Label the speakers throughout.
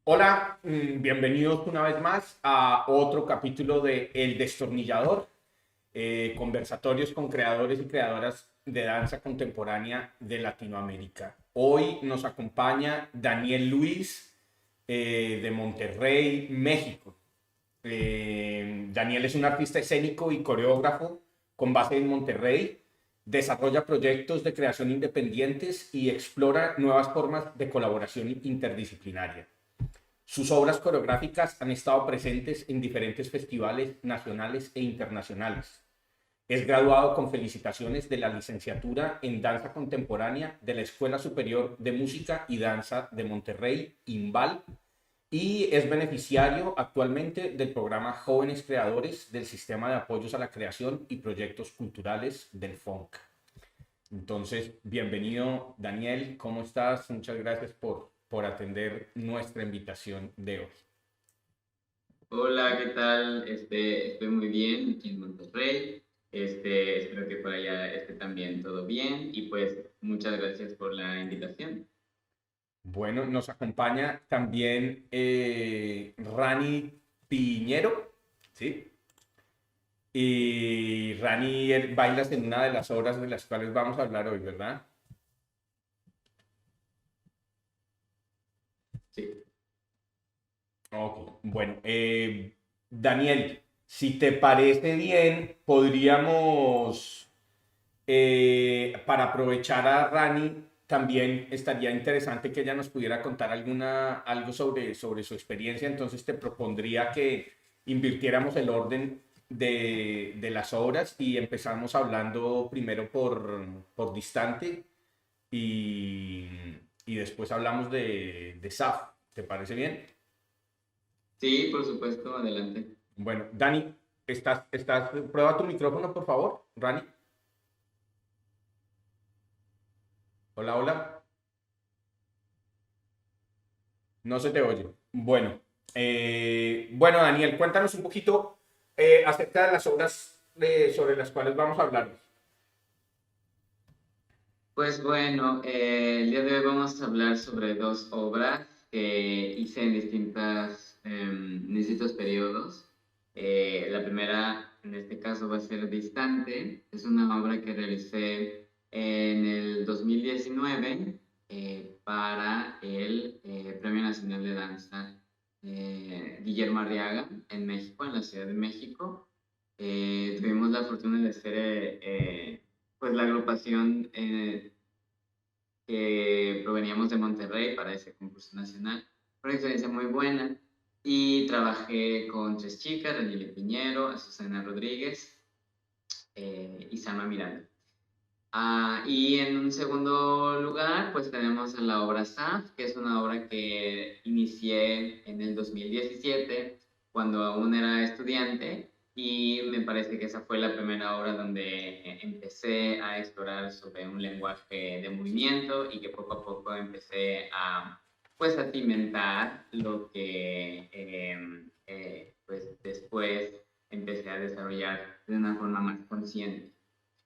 Speaker 1: Hola, bienvenidos una vez más a otro capítulo de El Destornillador, conversatorios con creadores y creadoras de danza contemporánea de Latinoamérica. Hoy nos acompaña Daniel Luis de Monterrey, México. Daniel es un artista escénico y coreógrafo con base en Monterrey. Desarrolla proyectos de creación independientes y explora nuevas formas de colaboración interdisciplinaria. Sus obras coreográficas han estado presentes en diferentes festivales nacionales e internacionales. Es graduado con felicitaciones de la licenciatura en Danza Contemporánea de la Escuela Superior de Música y Danza de Monterrey, IMBAL, y es beneficiario actualmente del programa Jóvenes Creadores del Sistema de Apoyos a la Creación y Proyectos Culturales del FONC. Entonces, bienvenido Daniel, ¿cómo estás? Muchas gracias por atender nuestra invitación de hoy.
Speaker 2: Hola, ¿qué tal? Estoy muy bien aquí en Monterrey. Espero que por allá esté también todo bien y pues muchas gracias por la invitación.
Speaker 1: Bueno, nos acompaña también Rani Piñero, ¿sí? Y Rani bailas en una de las obras de las cuales vamos a hablar hoy, ¿verdad?
Speaker 2: Sí,
Speaker 1: Ok, bueno, Daniel, si te parece bien, podríamos, para aprovechar a Rani, también estaría interesante que ella nos pudiera contar algo sobre su experiencia. Entonces te propondría que invirtiéramos el orden de las obras y empezamos hablando primero por Distante y, y después hablamos de Saf. ¿Te parece bien?
Speaker 2: sí, por supuesto, adelante.
Speaker 1: Bueno, Dani, prueba tu micrófono, por favor, Rani. Hola, hola. No se te oye. Bueno, bueno, Daniel, cuéntanos un poquito acerca de las obras sobre las cuales vamos a hablar.
Speaker 2: Pues bueno, el día de hoy vamos a hablar sobre dos obras que hice en distintos periodos. La primera, en este caso, va a ser Distante. Es una obra que realicé en el 2019 para el Premio Nacional de Danza Guillermo Arriaga en México, en la Ciudad de México. Tuvimos la fortuna de ser pues la agrupación que proveníamos de Monterrey para ese concurso nacional. Fue una experiencia muy buena y trabajé con tres chicas, Daniela Piñero, Azucena Rodríguez y Salma Miranda. Y en un segundo lugar, pues tenemos la obra SAF, que es una obra que inicié en el 2017, cuando aún era estudiante, y me parece que esa fue la primera obra donde empecé a explorar sobre un lenguaje de movimiento y que poco a poco empecé pues, a cimentar lo que pues, después empecé a desarrollar de una forma más consciente.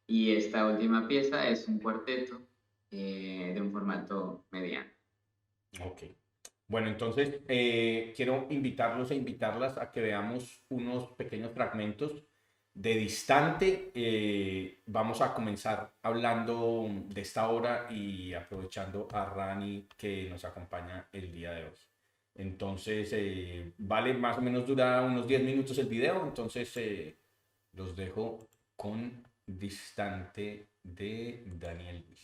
Speaker 2: Y esta última pieza es un cuarteto de un formato mediano.
Speaker 1: Ok. Bueno, entonces quiero invitarlos e invitarlas a que veamos unos pequeños fragmentos de Distante. Vamos a comenzar hablando de esta obra y aprovechando a Rani que nos acompaña el día de hoy. Entonces, vale, más o menos dura unos 10 minutos el video, entonces los dejo con Distante de Daniel Luis.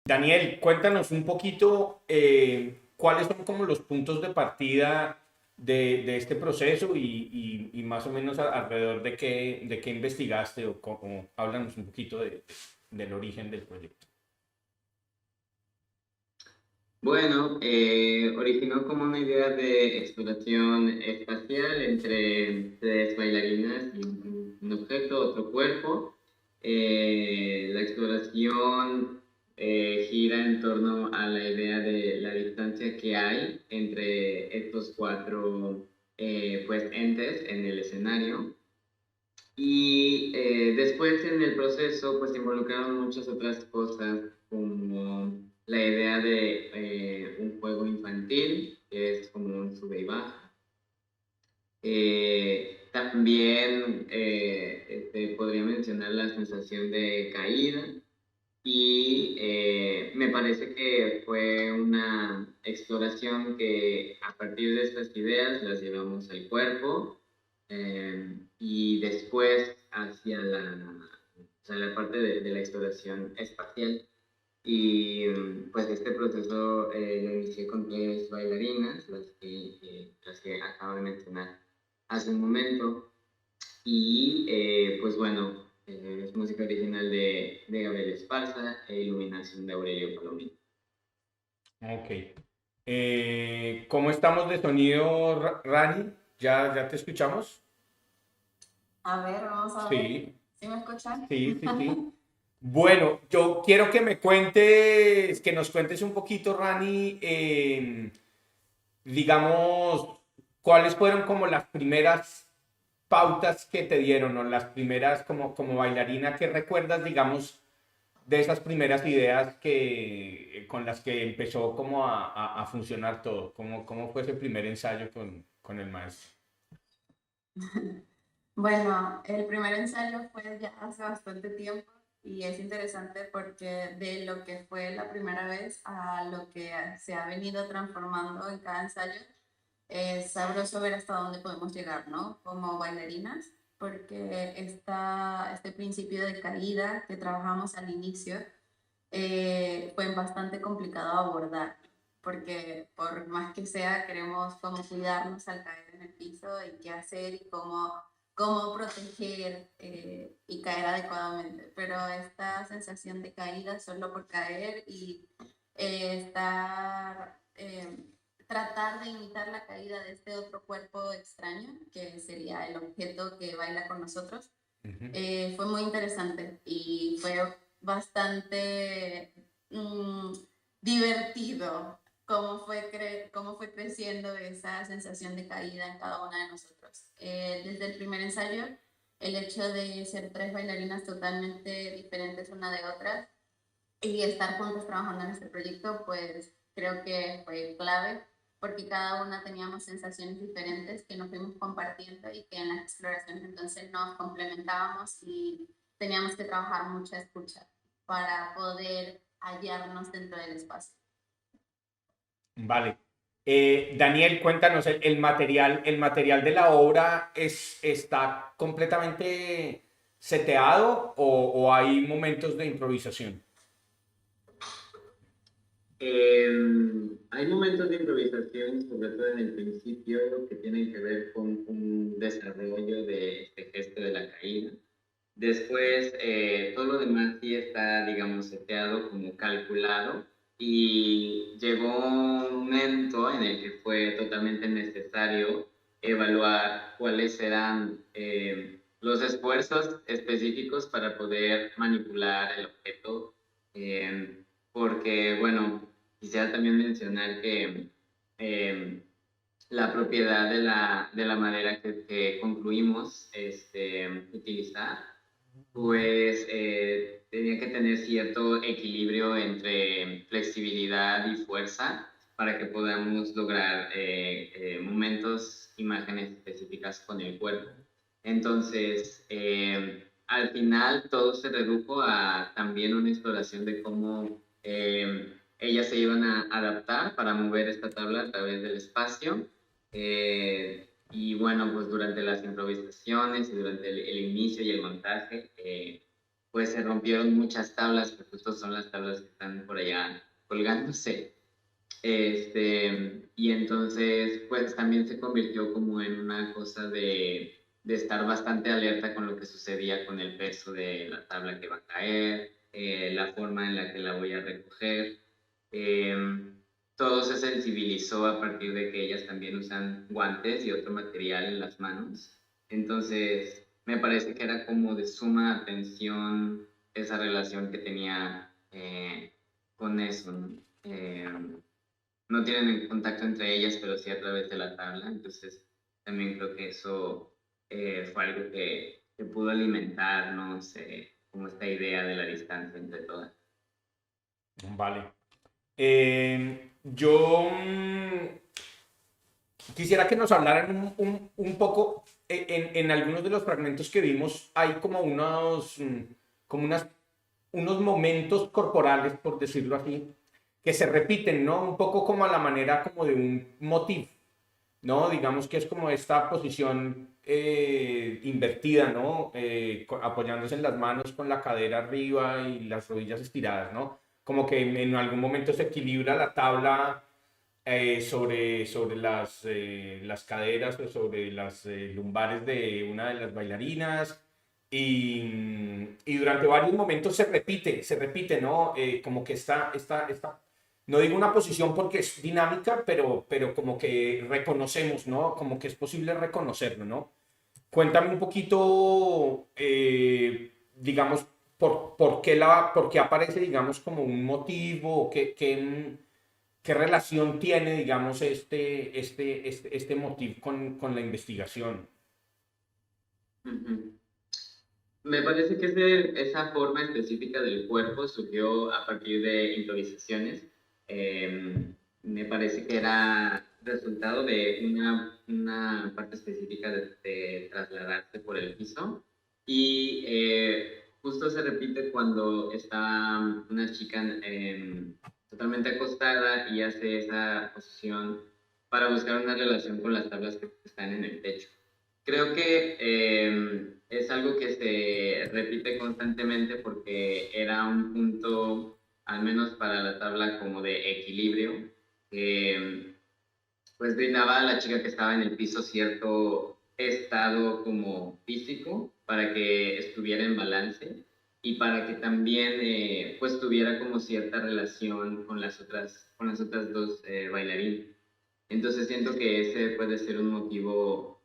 Speaker 1: Daniel, cuéntanos un poquito cuáles son como los puntos de partida de este proceso y más o menos alrededor de qué investigaste o háblanos un poquito del origen del proyecto.
Speaker 2: Bueno, originó como una idea de exploración espacial entre tres bailarinas y un objeto, otro cuerpo. La exploración gira en torno a la idea de la distancia que hay entre estos cuatro pues, entes en el escenario. Y después en el proceso pues se involucraron muchas otras cosas como la idea de un juego infantil, que es como un sube y baja. También podría mencionar la sensación de caída y me parece que fue una exploración que a partir de estas ideas las llevamos al cuerpo y después hacia o sea, la parte de la exploración espacial. Y pues este proceso lo inicié con tres bailarinas, las que acabo de mencionar hace un momento. Y pues bueno, es música original de Gabriel Esparza e iluminación de Aurelio Palomino.
Speaker 1: Ok. ¿Cómo estamos de sonido, Rani? ¿Ya te escuchamos?
Speaker 3: A ver, vamos a ver.
Speaker 1: Sí,
Speaker 3: ¿Sí me escuchan?
Speaker 1: sí. Bueno, yo quiero que me cuentes, que nos cuentes un poquito, Rani, digamos, cuáles fueron como las primeras pautas que te dieron o las primeras como bailarina que recuerdas, digamos, de esas primeras ideas con las que empezó como a funcionar todo. ¿Cómo fue ese primer ensayo con el maestro?
Speaker 3: Bueno, el primer ensayo fue ya hace bastante tiempo y es interesante porque de lo que fue la primera vez a lo que se ha venido transformando en cada ensayo, es sabroso ver hasta dónde podemos llegar, ¿no? Como bailarinas, porque este principio de caída que trabajamos al inicio fue bastante complicado abordar, porque por más que sea, queremos como cuidarnos al caer en el piso y qué hacer y cómo proteger y caer adecuadamente. Pero esta sensación de caída solo por caer y estar, tratar de imitar la caída de este otro cuerpo extraño, que sería el objeto que baila con nosotros,
Speaker 1: Ujú.
Speaker 3: fue muy interesante y fue bastante divertido cómo fue creciendo esa sensación de caída en cada una de nosotros. Desde el primer ensayo, el hecho de ser tres bailarinas totalmente diferentes una de otra y estar juntos trabajando en este proyecto, pues creo que fue clave porque cada una teníamos sensaciones diferentes que nos fuimos compartiendo y que en las exploraciones entonces nos complementábamos y teníamos que trabajar mucha escucha para poder hallarnos dentro del espacio.
Speaker 1: Vale. Daniel, cuéntanos, el material de la obra está completamente seteado o hay momentos de improvisación?
Speaker 2: Hay momentos de improvisación, sobre todo en el principio, que tienen que ver con un desarrollo de este gesto de la caída. Después, todo lo demás sí está, digamos, seteado como calculado y llegó un momento en el que fue totalmente necesario evaluar cuáles eran los esfuerzos específicos para poder manipular el objeto, porque, bueno, quisiera también mencionar que la propiedad de la madera que concluimos utilizar pues tenía que tener cierto equilibrio entre flexibilidad y fuerza para que podamos lograr momentos, imágenes específicas con el cuerpo. Entonces, al final todo se redujo a también una exploración de cómo ellas se iban a adaptar para mover esta tabla a través del espacio. Y bueno, pues durante las improvisaciones y durante el inicio y el montaje, pues se rompieron muchas tablas, que justo son las tablas que están por allá colgándose. Y entonces, pues también se convirtió como en una cosa de estar bastante alerta con lo que sucedía con el peso de la tabla que va a caer, la forma en la que la voy a recoger. Eh, Todo se sensibilizó a partir de que ellas también usan guantes y otro material en las manos. Entonces, me parece que era como de suma atención esa relación que tenía con eso, ¿no? No tienen contacto entre ellas, pero sí a través de la tabla. Entonces, también creo que eso fue algo que pudo alimentar, no sé, como esta idea de la distancia entre todas.
Speaker 1: Vale. Yo quisiera que nos hablaran un poco, en algunos de los fragmentos que vimos, hay como como unos momentos corporales, por decirlo así, que se repiten, ¿no? Un poco como a la manera como de un motif, ¿no? Digamos que es como esta posición invertida, ¿no? Apoyándose en las manos con la cadera arriba y las rodillas estiradas, ¿no? Como que en algún momento se equilibra la tabla sobre las caderas o sobre las lumbares de una de las bailarinas y durante varios momentos se repite, ¿no? Como que no digo una posición porque es dinámica, pero como que reconocemos, ¿no? Como que es posible reconocerlo, ¿no? Cuéntame un poquito, digamos, por qué aparece, digamos, como un motivo, qué relación tiene, digamos, este motivo con la investigación.
Speaker 2: Uh-huh. Me parece que esa forma específica del cuerpo surgió a partir de improvisaciones. Me parece que era resultado de una parte específica de trasladarse por el piso. Y justo se repite cuando está una chica totalmente acostada y hace esa posición para buscar una relación con las tablas que están en el techo. Creo que es algo que se repite constantemente porque era un punto, al menos para la tabla, como de equilibrio, que pues brindaba a la chica que estaba en el piso cierto estado como físico para que estuviera en balance y para que también pues tuviera como cierta relación con las otras dos bailarines. Entonces siento que ese puede ser un motivo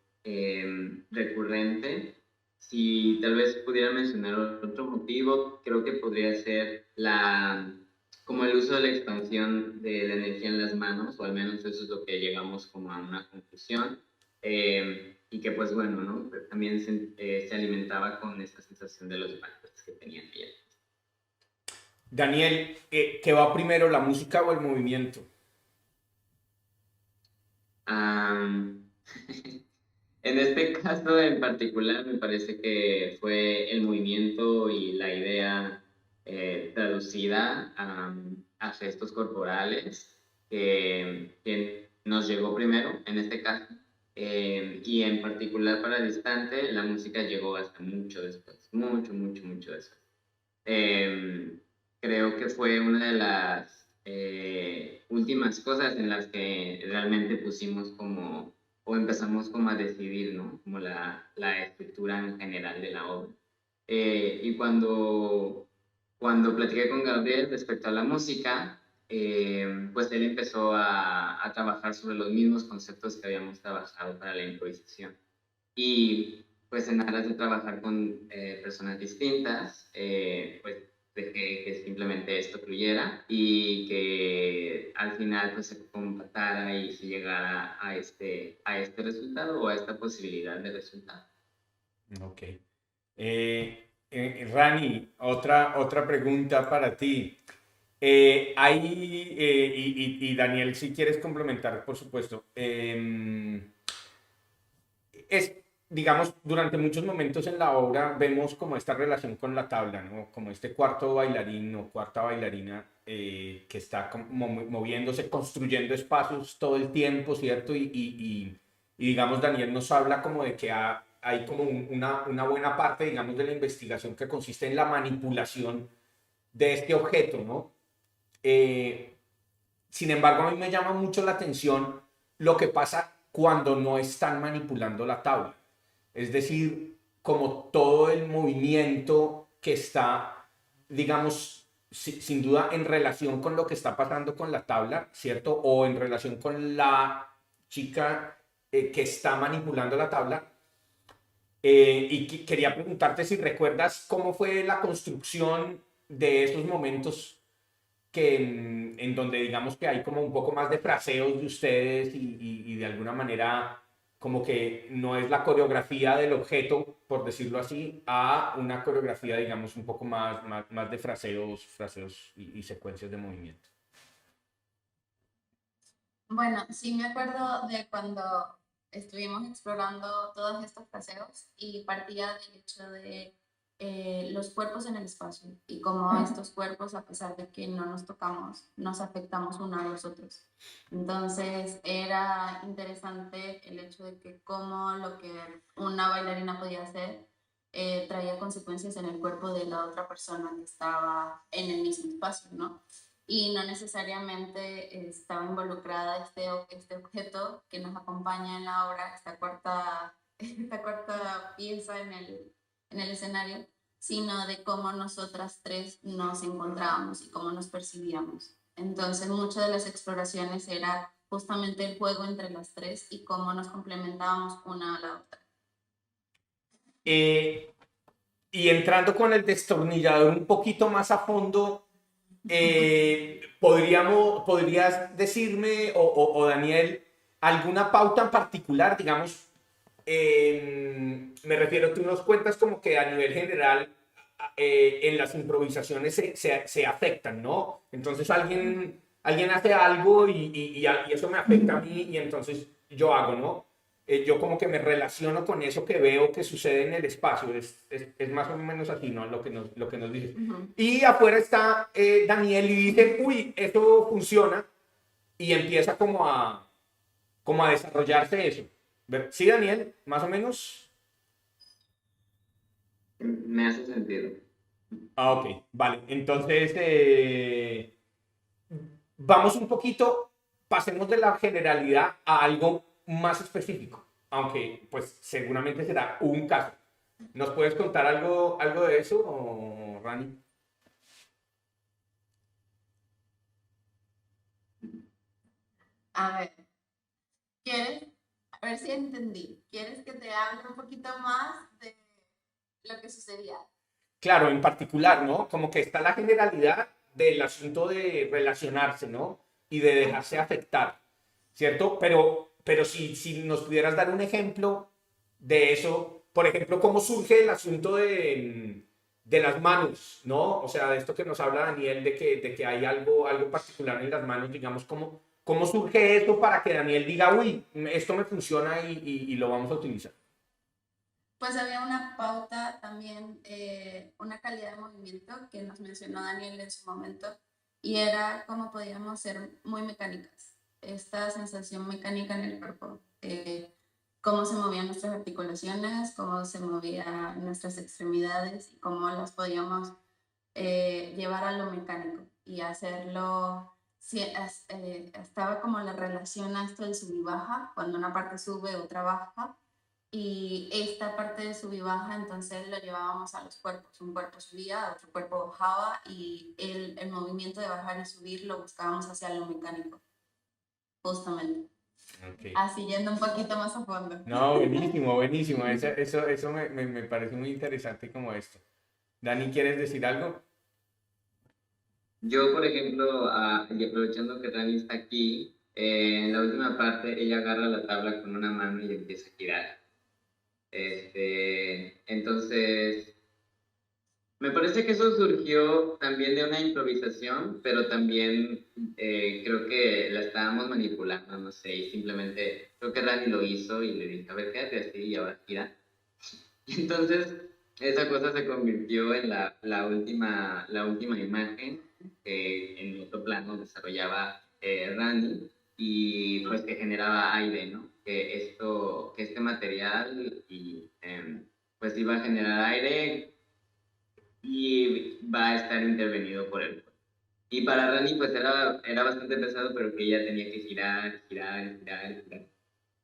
Speaker 2: recurrente. Si tal vez pudiera mencionar otro motivo, creo que podría ser como el uso de la expansión de la energía en las manos, o al menos eso es lo que llegamos como a una conclusión. Y que pues bueno, ¿no? Pero también se alimentaba con esta sensación de los impactos que tenían ellas.
Speaker 1: Daniel, ¿qué va primero, la música o el movimiento?
Speaker 2: Um, En este caso en particular me parece que fue el movimiento y la idea traducida a gestos corporales que nos llegó primero en este caso. Y en particular para Distante la música llegó hasta mucho después, mucho, mucho, mucho después. Eh, Creo que fue una de las últimas cosas en las que realmente pusimos como, o empezamos como a decidir, ¿no? Como la estructura en general de la obra. Y cuando platiqué con Gabriel respecto a la música, pues él empezó a trabajar sobre los mismos conceptos que habíamos trabajado para la improvisación. Y pues en aras de trabajar con personas distintas, pues dejé que simplemente esto fluyera y que al final pues se compactara y se llegara a este resultado o a esta posibilidad de resultado.
Speaker 1: Ok. Rani, otra pregunta para ti. Y Daniel, si quieres complementar, por supuesto. Es, digamos, durante muchos momentos en la obra vemos como esta relación con la tabla, ¿no? Como este cuarto bailarín o cuarta bailarina que está como moviéndose, construyendo espacios todo el tiempo, ¿cierto? Y digamos, Daniel nos habla como de que hay como una buena parte, digamos, de la investigación que consiste en la manipulación de este objeto, ¿no? Sin embargo, a mí me llama mucho la atención lo que pasa cuando no están manipulando la tabla. Es decir, como todo el movimiento que está, digamos, sin duda en relación con lo que está pasando con la tabla, ¿cierto? O en relación con la chica que está manipulando la tabla. Y quería preguntarte si recuerdas cómo fue la construcción de esos momentos en donde digamos que hay como un poco más de fraseos de ustedes y de alguna manera como que no es la coreografía del objeto, por decirlo así, a una coreografía, digamos, un poco más de fraseos y secuencias de movimiento.
Speaker 3: Bueno, sí me acuerdo de cuando estuvimos explorando todos estos paseos y partía del hecho de los cuerpos en el espacio y cómo estos cuerpos, a pesar de que no nos tocamos, nos afectamos unos a los otros. Entonces era interesante el hecho de que cómo lo que una bailarina podía hacer traía consecuencias en el cuerpo de la otra persona que estaba en el mismo espacio, ¿no? Y no necesariamente estaba involucrada este objeto que nos acompaña en la obra, esta cuarta pieza en el escenario, sino de cómo nosotras tres nos encontrábamos y cómo nos percibíamos. Entonces, muchas de las exploraciones era justamente el juego entre las tres y cómo nos complementábamos una a la otra.
Speaker 1: Eh, y entrando con el destornillador un poquito más a fondo, ¿podrías decirme, o Daniel, alguna pauta en particular, digamos, me refiero, tú nos cuentas como que a nivel general en las improvisaciones se afectan, ¿no? Entonces alguien hace algo y eso me afecta a mí y entonces yo hago, ¿no? Yo como que me relaciono con eso que veo que sucede en el espacio, es más o menos así, ¿no? Lo que nos dice. Y afuera está Daniel y dice, uy, esto funciona y empieza como a desarrollarse eso. ¿Sí, Daniel? Más o menos.
Speaker 2: Me hace sentido.
Speaker 1: Ah, ok, vale. Entonces, vamos un poquito, pasemos de la generalidad a algo más específico, aunque pues seguramente será un caso. ¿Nos puedes contar algo de eso, Rani?
Speaker 3: A ver, ¿quieres? A ver si entendí. ¿Quieres que te hable un poquito más de lo que sucedía?
Speaker 1: Claro, en particular, ¿no? Como que está la generalidad del asunto de relacionarse, ¿no? Y de dejarse afectar, ¿cierto? Pero si nos pudieras dar un ejemplo de eso, por ejemplo, ¿cómo surge el asunto de las manos, ¿no? O sea, de esto que nos habla Daniel, de que hay algo particular en las manos, digamos, ¿cómo surge esto para que Daniel diga, uy, esto me funciona y lo vamos a utilizar?
Speaker 3: Pues había una pauta también, una calidad de movimiento que nos mencionó Daniel en su momento, y era cómo podíamos ser muy mecánicas. Esta sensación mecánica en el cuerpo, cómo se movían nuestras articulaciones, cómo se movían nuestras extremidades y cómo las podíamos llevar a lo mecánico y hacerlo. Sí, estaba como la relación a esto del sub y baja, cuando una parte sube, otra baja, y esta parte de sub y baja entonces lo llevábamos a los cuerpos. Un cuerpo subía, otro cuerpo bajaba y el movimiento de bajar y subir lo buscábamos hacia lo mecánico, justamente.
Speaker 1: Okay.
Speaker 3: Así yendo un poquito más a fondo.
Speaker 1: No, buenísimo, buenísimo. Eso me parece muy interesante como esto. Dani, ¿quieres decir algo?
Speaker 2: Yo, por ejemplo, y aprovechando que Rani está aquí, en la última parte ella agarra la tabla con una mano y empieza a girar. Entonces, me parece que eso surgió también de una improvisación, pero también creo que la estábamos manipulando, no sé, y simplemente creo que Rani lo hizo y le dije, a ver, quédate así y ahora gira. Entonces, esa cosa se convirtió en la última imagen que en otro plano desarrollaba Randy y pues que generaba aire, ¿no? que este material y, pues iba a generar aire y va a estar intervenido por el. Y para Rani pues era bastante pesado, pero que ella tenía que girar, girar, girar, girar.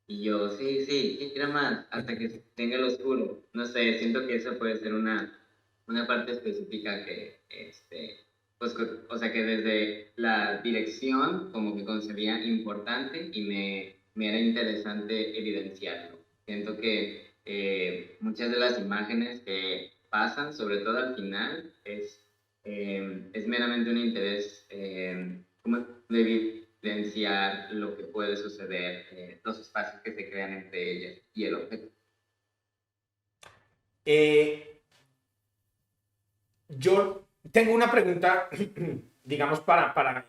Speaker 2: Y yo, sí, sí, gira más, hasta que tenga el oscuro. No sé, siento que esa puede ser una parte específica que, pues, o sea, que desde la dirección como que concebía importante y me era interesante evidenciarlo. Siento que muchas de las imágenes que pasan, sobre todo al final, es meramente un interés como de evidenciar lo que puede suceder, los espacios que se crean entre ellas y el objeto.
Speaker 1: Yo tengo una pregunta, digamos,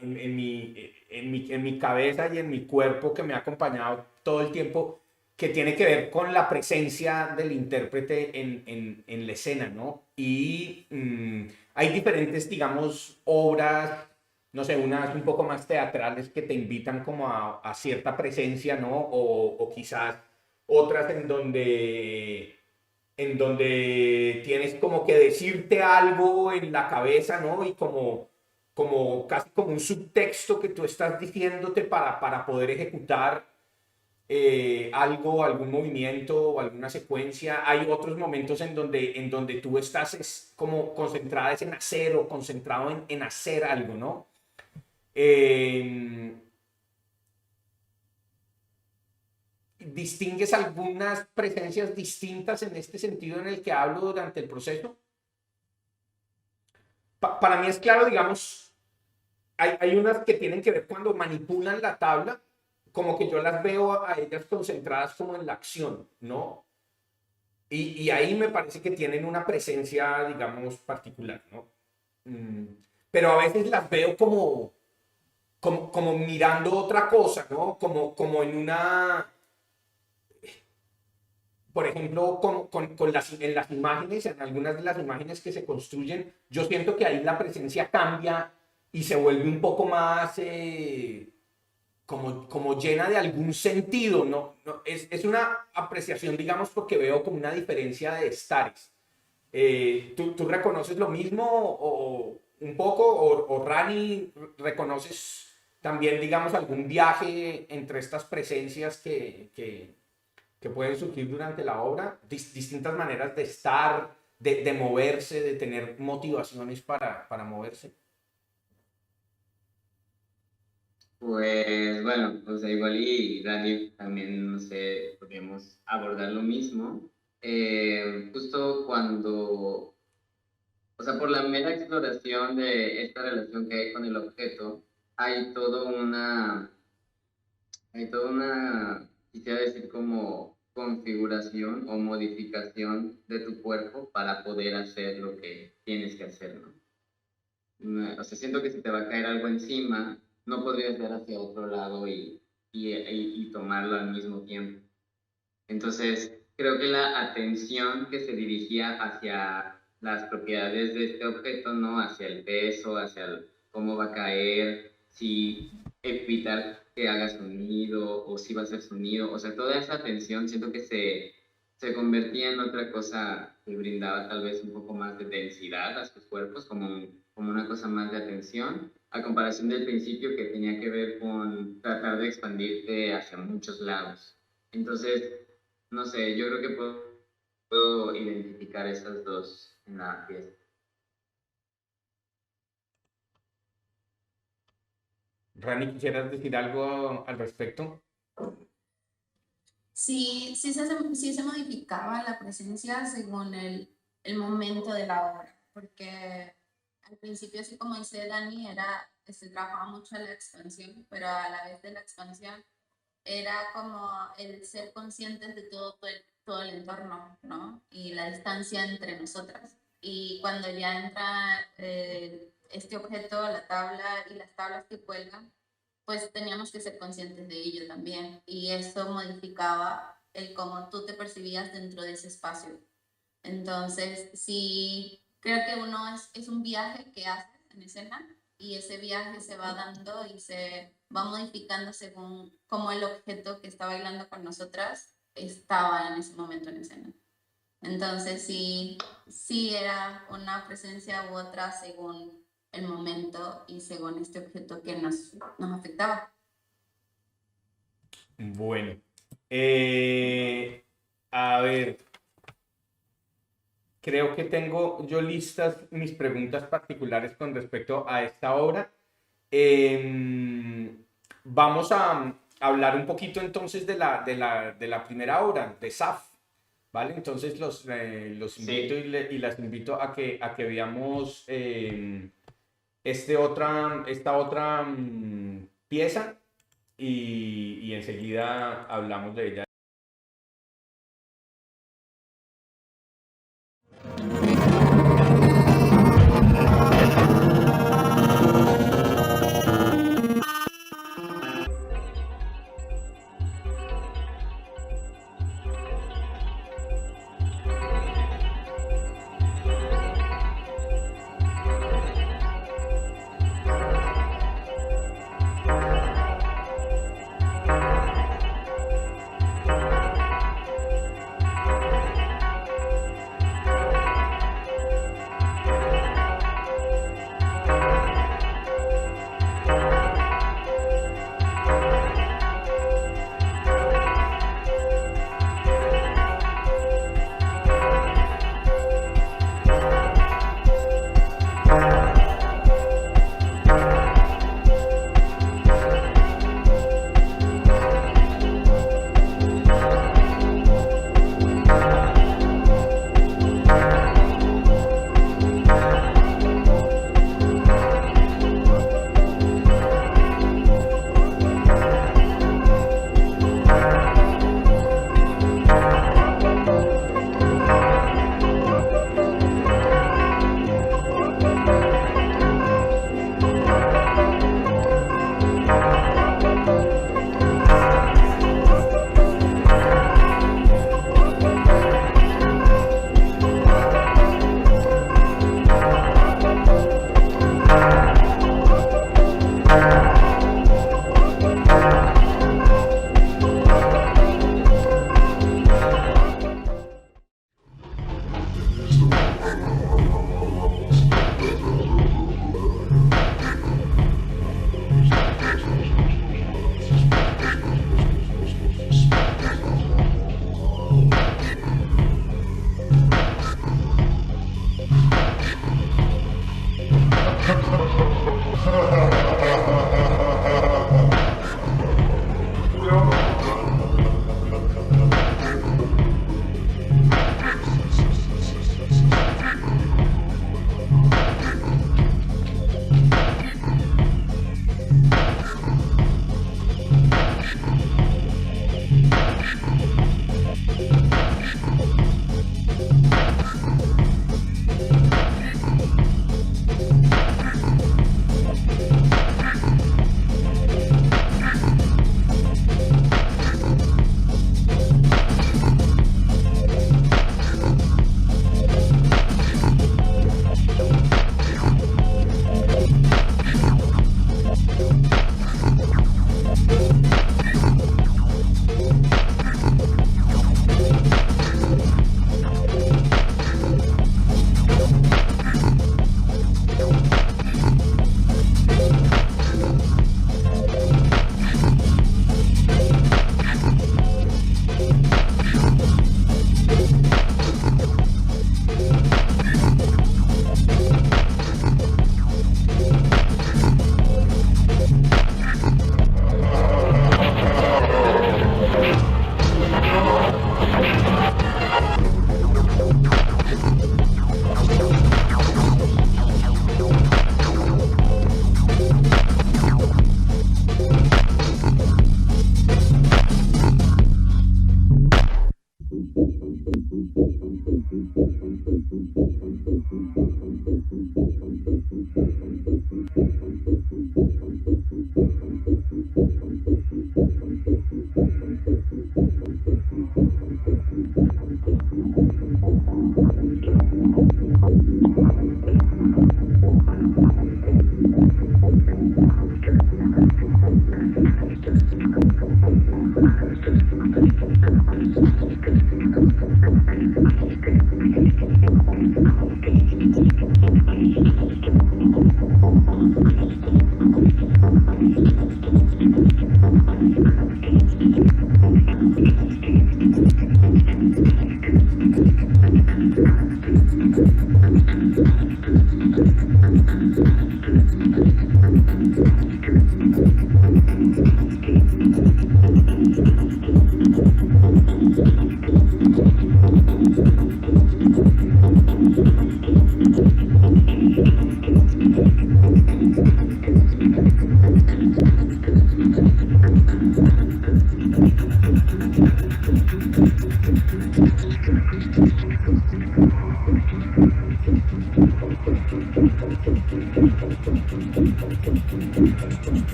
Speaker 1: en mi cabeza y en mi cuerpo que me ha acompañado todo el tiempo, que tiene que ver con la presencia del intérprete en la escena, ¿no? Y hay diferentes, digamos, obras, no sé, unas un poco más teatrales que te invitan como a cierta presencia, ¿no? O quizás otras en donde tienes como que decirte algo en la cabeza, ¿no? Y como casi como un subtexto que tú estás diciéndote para poder ejecutar algo, algún movimiento o alguna secuencia. Hay otros momentos en donde tú estás como concentrada en hacer o concentrado en hacer algo, ¿no? Eh, ¿Distingues algunas presencias distintas en este sentido en el que hablo durante el proceso? Para mí es claro, digamos, hay unas que tienen que ver cuando manipulan la tabla, como que yo las veo a ellas concentradas como en la acción, ¿no? Y ahí me parece que tienen una presencia, digamos, particular, ¿no? Mm, pero a veces las veo como mirando otra cosa, ¿no? Como en una, por ejemplo, en las imágenes, en algunas de las imágenes que se construyen, yo siento que ahí la presencia cambia y se vuelve un poco más como llena de algún sentido, ¿no? Es una apreciación, digamos, porque veo como una diferencia de estares. ¿Tú reconoces lo mismo o un poco? ¿O Rani, reconoces también, digamos, algún viaje entre estas presencias que pueden surgir durante la obra, distintas maneras de estar, de moverse, de tener motivaciones para moverse?
Speaker 2: Pues bueno, o sea, igual y Dani también, no sé, podríamos abordar lo mismo. Justo cuando, o sea, por la mera exploración de esta relación que hay con el objeto, hay todo una, quisiera decir como configuración o modificación de tu cuerpo para poder hacer lo que tienes que hacer, ¿no? O sea, siento que si te va a caer algo encima, no podrías ver hacia otro lado y tomarlo al mismo tiempo. Entonces, creo que la atención que se dirigía hacia las propiedades de este objeto, ¿no? Hacia el peso, cómo va a caer, si evitar que haga sonido o si va a hacer sonido. O sea, toda esa atención siento que se convertía en otra cosa que brindaba tal vez un poco más de densidad a sus cuerpos, como una cosa más de atención, a comparación del principio que tenía que ver con tratar de expandirte hacia muchos lados. Entonces, no sé, yo creo que puedo identificar esas dos en la pieza.
Speaker 1: Rani, ¿quisieras decir algo al respecto?
Speaker 3: Sí, sí se modificaba la presencia según el momento de la obra, porque al principio, así como dice Dani, se trabajaba mucho en la expansión, pero a la vez de la expansión era como el ser conscientes de todo el entorno, ¿no? Y la distancia entre nosotras. Y cuando ya entra este objeto, la tabla y las tablas que cuelgan, pues teníamos que ser conscientes de ello también. Y eso modificaba el cómo tú te percibías dentro de ese espacio. Entonces, sí, creo que uno es un viaje que haces en escena y ese viaje se va dando y se va modificando según cómo el objeto que está bailando con nosotras estaba en ese momento en escena. Entonces sí era una presencia u otra según el momento y según este objeto que nos afectaba.
Speaker 1: Bueno, a ver, creo que tengo yo listas mis preguntas particulares con respecto a esta obra. Vamos a hablar un poquito entonces de la primera obra, de Saf, ¿vale? Entonces los invito y las invito a que veamos esta otra pieza y enseguida hablamos de ella.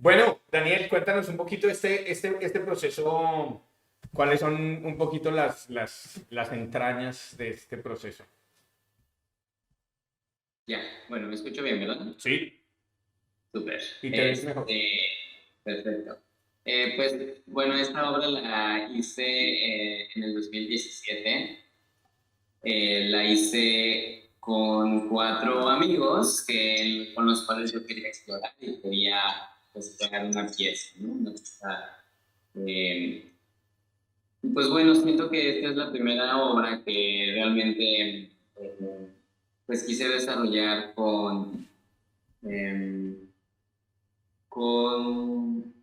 Speaker 1: Bueno, Daniel, cuéntanos un poquito este proceso, cuáles son un poquito las entrañas de este proceso.
Speaker 2: Ya, bueno, me escucho bien, ¿verdad?
Speaker 1: Sí.
Speaker 2: Súper.
Speaker 1: Y te ves mejor.
Speaker 2: Perfecto. Pues bueno, esta obra la hice en el 2017. La hice con 4 amigos con los cuales yo quería explorar y quería pues, crear una pieza, ¿no? Una pieza, pues bueno, siento que esta es la primera obra que realmente pues quise desarrollar con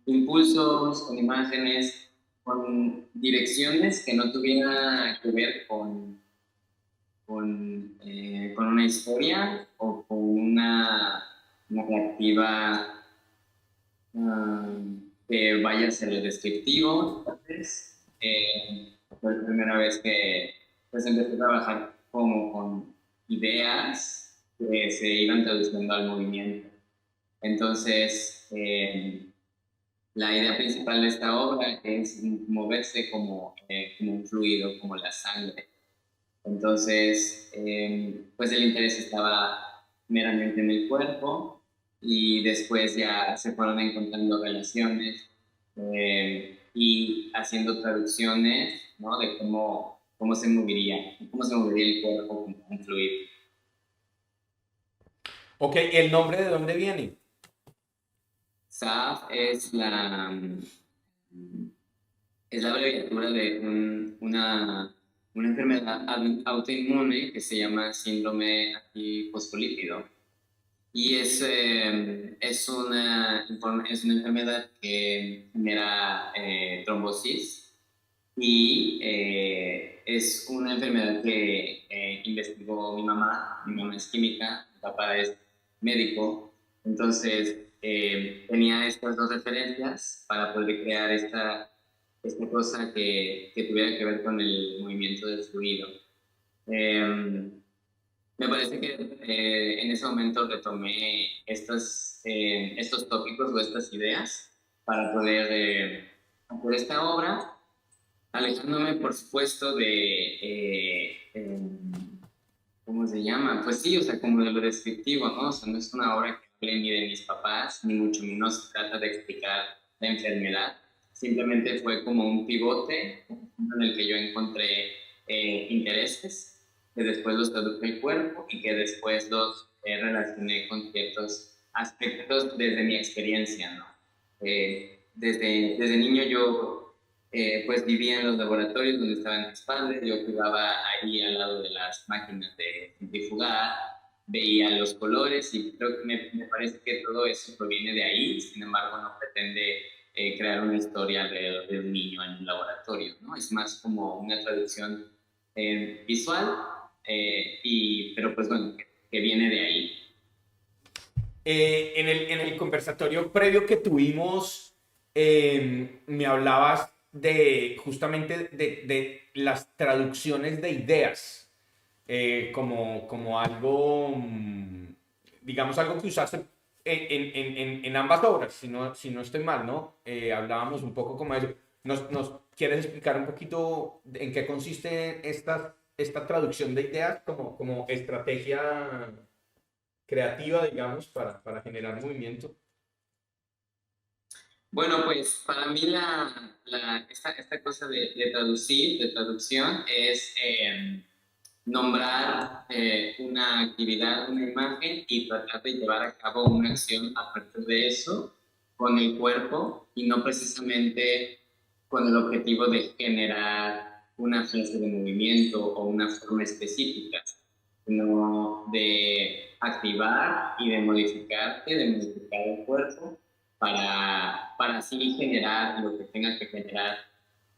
Speaker 2: impulsos, con imágenes, con direcciones que no tuvieran que ver con una historia o con una narrativa que vaya a ser el descriptivo, tal vez. fue la primera vez que pues empecé a trabajar como con ideas que se iban traduciendo al movimiento. Entonces, la idea principal de esta obra es moverse como un fluido, como la sangre. Entonces, pues el interés estaba meramente en el cuerpo y después ya se fueron encontrando relaciones y haciendo traducciones, ¿no? De cómo se movería el cuerpo como un fluido.
Speaker 1: Ok, ¿el nombre de dónde viene?
Speaker 2: SAF es la abreviatura de una enfermedad autoinmune que se llama síndrome antifosfolípido. Y es una enfermedad que genera trombosis y es una enfermedad que investigó mi mamá. Mi mamá es química, mi papá es médico. Entonces tenía estas dos referencias para poder crear esta cosa que tuviera que ver con el movimiento del fluido. Eh, Me parece que en ese momento retomé estos tópicos o estas ideas para poder hacer esta obra, alejándome, por supuesto, ¿cómo se llama? Pues sí, o sea, como de lo descriptivo, ¿no? O sea, no es una obra que hable ni de mis papás, ni mucho menos se trata de explicar la enfermedad. Simplemente fue como un pivote en el que yo encontré intereses, que después los traduje al cuerpo y que después los relacioné con ciertos aspectos desde mi experiencia, ¿no? Desde niño yo pues vivía en los laboratorios donde estaban mis padres, yo jugaba ahí al lado de las máquinas de centrifugar, veía los colores y creo que me parece que todo eso proviene de ahí, sin embargo no pretende crear una historia alrededor de un niño en un laboratorio, ¿no? Es más como una traducción visual, pero pues bueno, que viene de ahí.
Speaker 1: En el conversatorio previo que tuvimos, me hablabas de justamente de las traducciones de ideas, como algo, digamos, algo que usaste en ambas obras, si no estoy mal, ¿no? Hablábamos un poco como eso. ¿Nos quieres explicar un poquito en qué consiste esta traducción de ideas como estrategia creativa, digamos, para generar movimiento?
Speaker 2: Bueno, pues para mí esta cosa de traducir, de traducción, es nombrar una actividad, una imagen y tratar de llevar a cabo una acción a partir de eso con el cuerpo y no precisamente con el objetivo de generar una clase de movimiento o una forma específica, sino de activar y de modificar el cuerpo para así generar lo que tenga que generar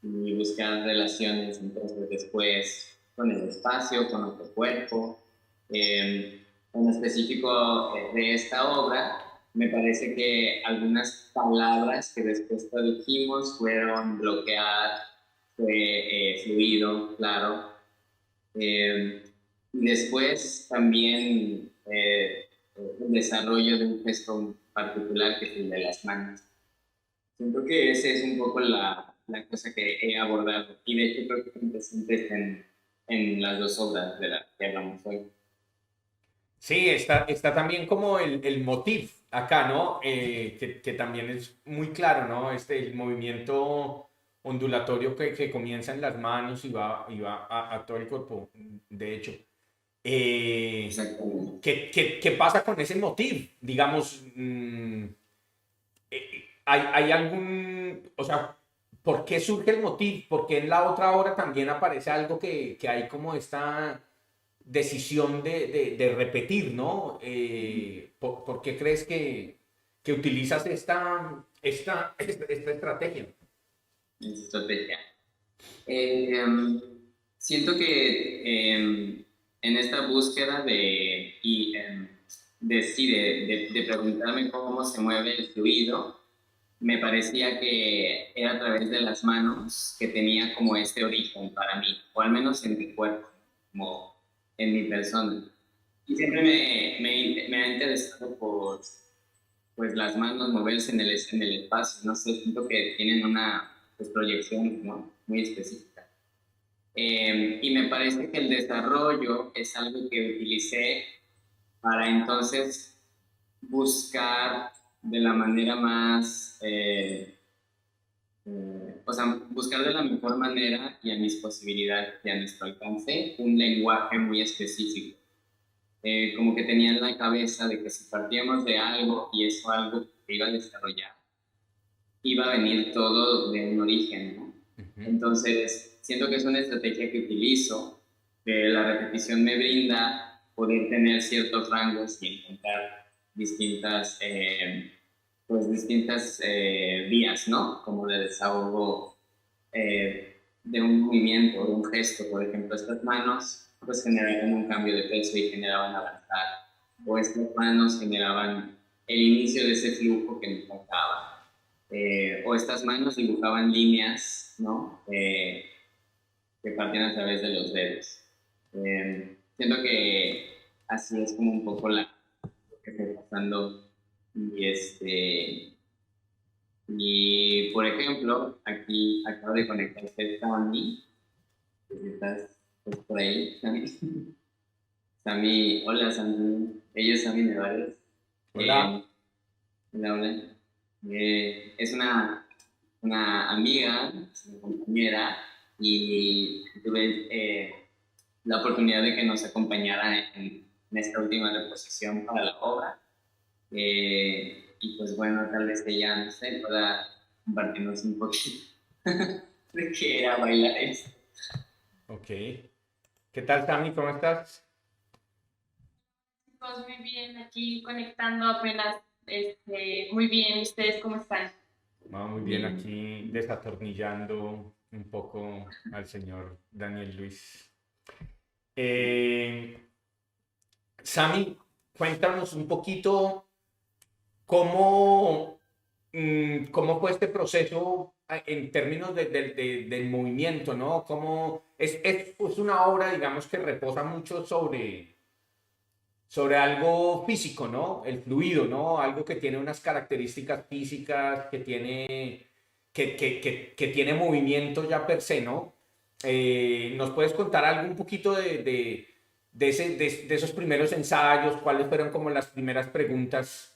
Speaker 2: y buscar relaciones entonces después con el espacio, con otro cuerpo. En específico de esta obra, me parece que algunas palabras que después tradujimos fueron bloquear, fue fluido, claro. Y después también el desarrollo de un gesto particular que es el de las manos. Siento que esa es un poco la cosa que he abordado y de hecho creo que están presentes en las dos obras de las que hablamos hoy.
Speaker 1: Sí, está también como el motif acá, ¿no? Que también es muy claro, ¿no? El movimiento ondulatorio que comienza en las manos y va a todo el cuerpo, de hecho. Eh,
Speaker 2: Exactamente.
Speaker 1: ¿qué pasa con ese motif? Digamos, ¿hay algún, o sea, por qué surge el motif? ¿Por qué en la otra obra también aparece algo que hay como esta decisión de repetir, ¿no? ¿Por qué crees que utilizas esta estrategia?
Speaker 2: Estrategia. Eh, Siento que en esta búsqueda sí, de preguntarme cómo se mueve el fluido, me parecía que era a través de las manos que tenía como este origen para mí, o al menos en mi cuerpo, como en mi persona. Y siempre me ha interesado por pues, las manos moverse en el espacio, no sé, siento que tienen una pues, proyección ¿no? muy específica. Y me parece que el desarrollo es algo que utilicé para entonces buscar de la manera más, o sea, buscar de la mejor manera y a mis posibilidades y a nuestro alcance un lenguaje muy específico. Como que tenía en la cabeza de que si partíamos de algo y eso algo que iba a desarrollar, iba a venir todo de un origen, ¿no? Entonces, siento que es una estrategia que utilizo, que la repetición me brinda poder tener ciertos rangos y encontrar distintas vías, ¿no? Como de desahogo de un movimiento, de un gesto. Por ejemplo, estas manos pues generaban un cambio de peso y generaban avanzar, o estas manos generaban el inicio de ese flujo que me tocaba. O estas manos dibujaban líneas, ¿no? Que partían a través de los dedos. Siento que así es como un poco lo que está pasando. Y por ejemplo, aquí acabo de conectarse Sammy, que estás pues, por ahí, Sammy. Sammy, hola Sammy, ella es Sammy Nevares.
Speaker 1: Hola.
Speaker 2: Hola, hola. Es una amiga, una compañera, y tuve la oportunidad de que nos acompañara en esta última reposición para la obra. Y pues bueno, tal vez ella, no sé, pueda compartirnos un poquito de qué era bailar esto.
Speaker 1: Ok. ¿Qué tal, Sammy? ¿Cómo estás?
Speaker 4: Chicos, muy bien, aquí conectando apenas, muy bien, ¿ustedes cómo están?
Speaker 1: Vamos muy bien aquí desatornillando un poco al señor Daniel Luis. Eh, Sammy, cuéntanos un poquito cómo, cómo fue este proceso en términos del movimiento, ¿no? Cómo es pues, una obra, digamos, que reposa mucho sobre algo físico, ¿no? El fluido, ¿no? Algo que tiene unas características físicas, que tiene movimiento ya per se, ¿no? ¿Nos puedes contar algo un poquito de esos primeros ensayos? ¿Cuáles fueron como las primeras preguntas,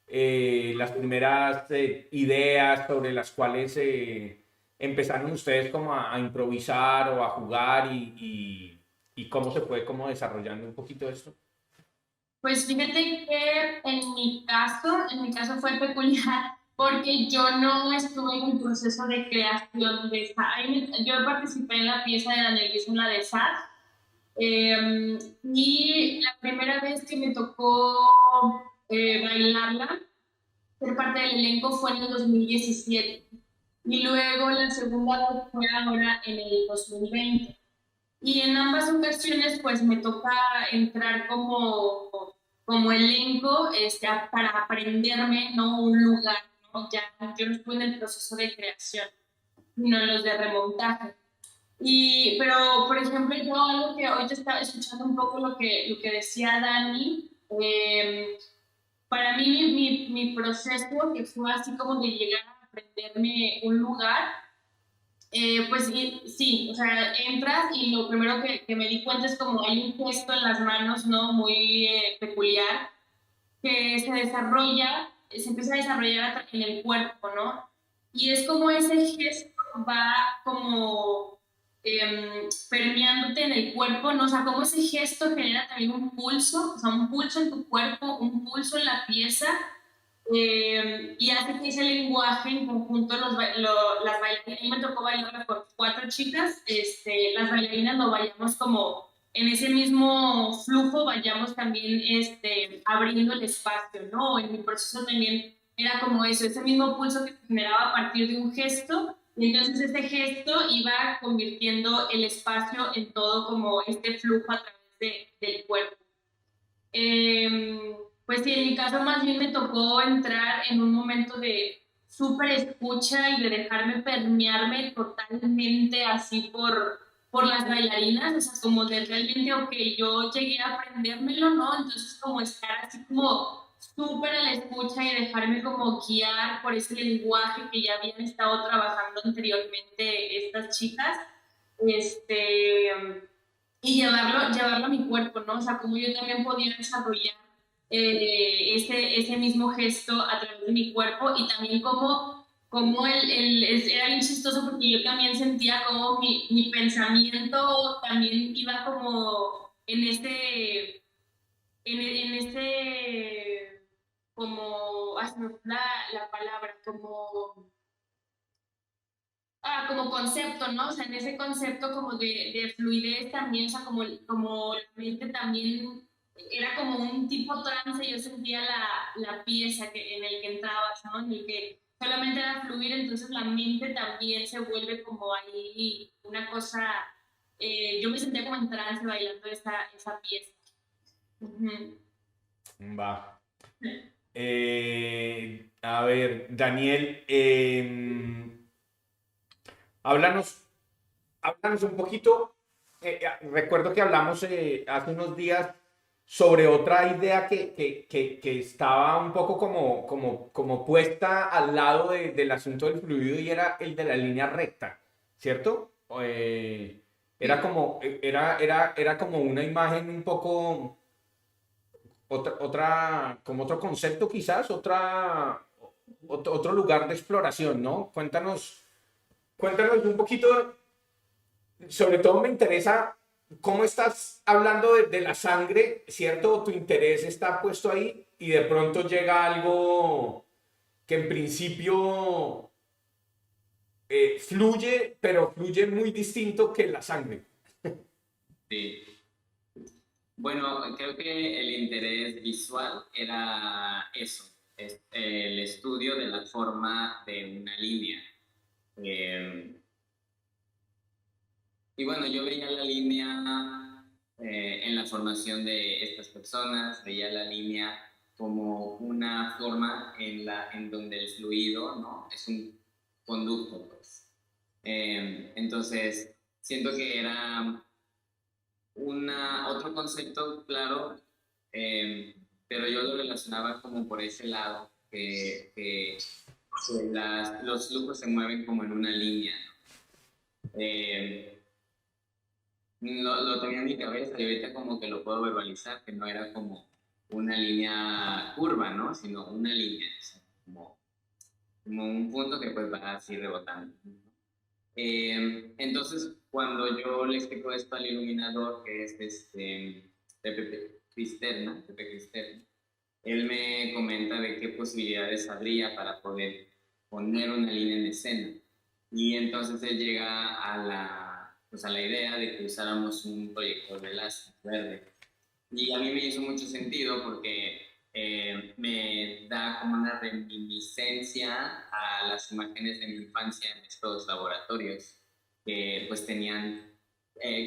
Speaker 1: las primeras ideas sobre las cuales empezaron ustedes como a improvisar o a jugar y cómo se fue como desarrollando un poquito esto?
Speaker 4: Pues fíjate que en mi caso fue peculiar porque yo no estuve en el proceso de creación de esa. Yo participé en la pieza de Daniel Luis, en la de SAT, y la primera vez que me tocó bailarla, ser parte del elenco, fue en el 2017. Y luego la segunda vez fue ahora en el 2020. Y en ambas ocasiones, pues me toca entrar como elenco para aprenderme, ¿no? Un lugar, ¿no? Ya yo no estuve en el proceso de creación, sino en los de remontaje. Pero, por ejemplo, yo algo que hoy te estaba escuchando un poco lo que decía Dani, para mí mi proceso, que fue así como de llegar a aprenderme un lugar, pues sí, o sea, entras y lo primero que me di cuenta es como hay un gesto en las manos, ¿no? Muy peculiar, que se empieza a desarrollar en el cuerpo, ¿no? Y es como ese gesto va como permeándote en el cuerpo, ¿no? O sea, como ese gesto genera también un pulso, o sea, un pulso en tu cuerpo, un pulso en la pieza, y hace que ese lenguaje en conjunto, las bailarinas, a mí me tocó bailar con 4 chicas, las bailarinas lo vayamos como en ese mismo flujo, vayamos también abriendo el espacio, ¿no? En mi proceso también era como eso, ese mismo pulso que se generaba a partir de un gesto, y entonces ese gesto iba convirtiendo el espacio en todo como este flujo a través del cuerpo. Pues sí, en mi caso más bien me tocó entrar en un momento de súper escucha y de dejarme permearme totalmente así por las bailarinas, o sea, como de realmente, ok, yo llegué a aprendérmelo, ¿no? Entonces como estar así como súper a la escucha y dejarme como guiar por ese lenguaje que ya habían estado trabajando anteriormente estas chicas, y llevarlo a mi cuerpo, ¿no? O sea, como yo también podía desarrollar ese mismo gesto a través de mi cuerpo y también como era bien chistoso porque yo también sentía como mi pensamiento también iba como en ese, como, ay, se me fue la palabra, como concepto, ¿no? O sea, en ese concepto como de fluidez también, o sea, como la mente también era como un tipo trance, yo sentía la pieza en el que entrabas, ¿no? En el que solamente era fluir, entonces la mente también se vuelve como ahí una cosa, yo me sentía como en trance bailando esa pieza. Uh-huh.
Speaker 1: Va. A ver, Daniel, háblanos, háblanos un poquito. Recuerdo que hablamos hace unos días sobre otra idea que estaba un poco como puesta al lado del asunto del fluido y era el de la línea recta, ¿cierto? Era
Speaker 2: Sí.
Speaker 1: como, era como una imagen un poco, como otro concepto quizás, otro lugar de exploración, ¿no? Cuéntanos un poquito, sobre todo me interesa cómo estás hablando de la sangre, ¿cierto? Tu interés está puesto ahí y de pronto llega algo que en principio fluye, pero fluye muy distinto que la sangre.
Speaker 2: Sí. Bueno, creo que el interés visual era eso, es el estudio de la forma de una línea. Eh, y bueno, yo veía la línea en la formación de estas personas, veía la línea como una forma en donde el fluido, ¿no? Es un conducto, pues. Entonces, siento que era otro concepto, claro, pero yo lo relacionaba como por ese lado, que los flujos se mueven como en una línea, ¿no? Lo tenía en mi cabeza y ahorita como que lo puedo verbalizar, que no era como una línea curva, ¿no? Sino una línea, o sea, como un punto que pues va así rebotando, ¿no? Entonces, cuando yo le explico esto al iluminador, que es Pepe Cristerna, él me comenta de qué posibilidades habría para poder poner una línea en escena. Y entonces él llega pues a la idea de que usáramos un proyector de láser verde. Y a mí me hizo mucho sentido porque me da como una reminiscencia a las imágenes de mi infancia en estos laboratorios que pues tenían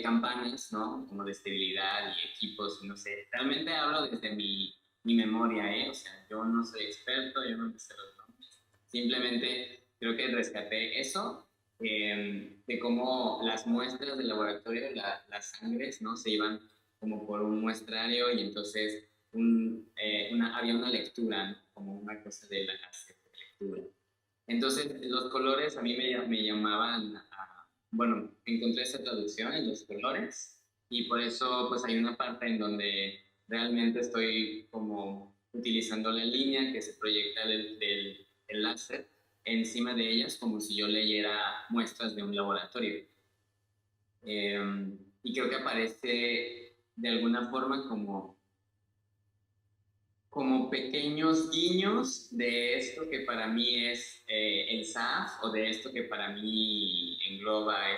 Speaker 2: campanas, ¿no? Como de esterilidad y equipos, no sé. Realmente hablo desde mi memoria, ¿eh? O sea, yo no soy experto, yo no me sé los nombres. Simplemente creo que rescaté eso, de cómo las muestras del laboratorio, las sangres, ¿no? Se iban como por un muestrario y entonces había una lectura, ¿no? Como una cosa de la lectura. Entonces los colores a mí me llamaban bueno, encontré esa traducción en los colores y por eso pues hay una parte en donde realmente estoy como utilizando la línea que se proyecta del láser encima de ellas como si yo leyera muestras de un laboratorio. Y creo que aparece de alguna forma como pequeños guiños de esto que para mí es el SAF o de esto que para mí engloba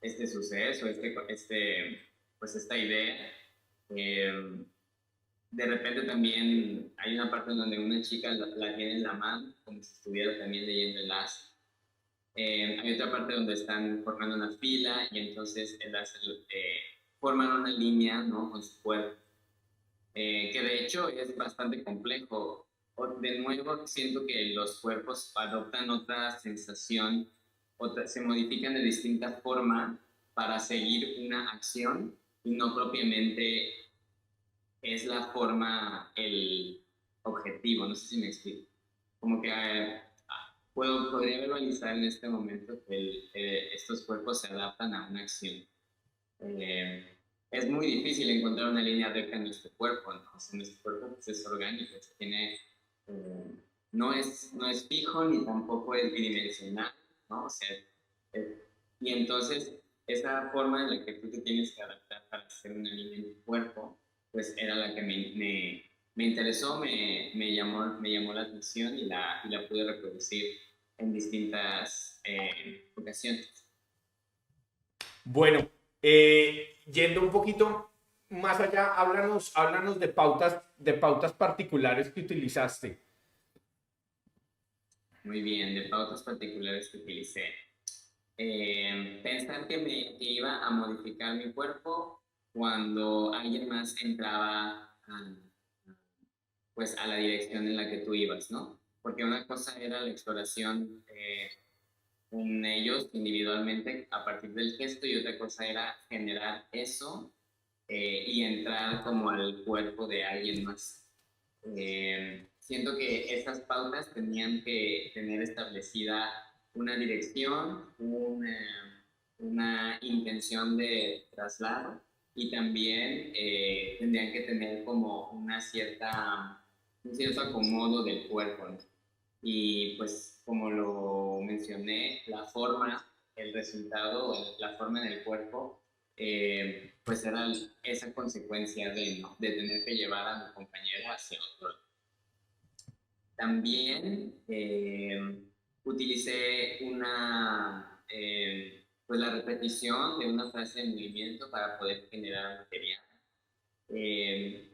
Speaker 2: este suceso, pues esta idea. De repente también hay una parte en donde una chica la tiene en la mano, como si estuviera también leyendo el láser. Hay otra parte donde están formando una fila y entonces el láser forman una línea, ¿no? Con su cuerpo. Que de hecho es bastante complejo de nuevo siento que los cuerpos adoptan otra sensación, se modifican de distinta forma para seguir una acción y no propiamente es la forma, el objetivo, no sé si me explico. Como que podría verbalizar en este momento que estos cuerpos se adaptan a una acción. Eh, es muy difícil encontrar una línea recta en nuestro cuerpo, ¿no? O sea, nuestro cuerpo pues, es orgánico, tiene, no es fijo ni tampoco es bidimensional, ¿no? O sea, y entonces esa forma en la que tú te tienes que adaptar para hacer una línea en tu cuerpo, pues era la que me interesó, me llamó la atención y la pude reproducir en distintas ocasiones.
Speaker 1: Bueno, yendo un poquito más allá, háblanos de pautas particulares que utilizaste.
Speaker 2: Muy bien, de pautas particulares que utilicé. Pensar que iba a modificar mi cuerpo cuando alguien más entraba pues a la dirección en la que tú ibas, ¿no? Porque una cosa era la exploración con ellos individualmente a partir del gesto y otra cosa era generar eso y entrar como al cuerpo de alguien más. Siento que esas pautas tenían que tener establecida una dirección, una intención de traslado y también tendrían que tener como un cierto acomodo del cuerpo, ¿no? Y pues como lo mencioné, la forma, el resultado, la forma en el cuerpo, pues era esa consecuencia de, ¿no? De tener que llevar a mi compañera hacia otro lado. También utilicé pues la repetición de una frase de movimiento para poder generar material.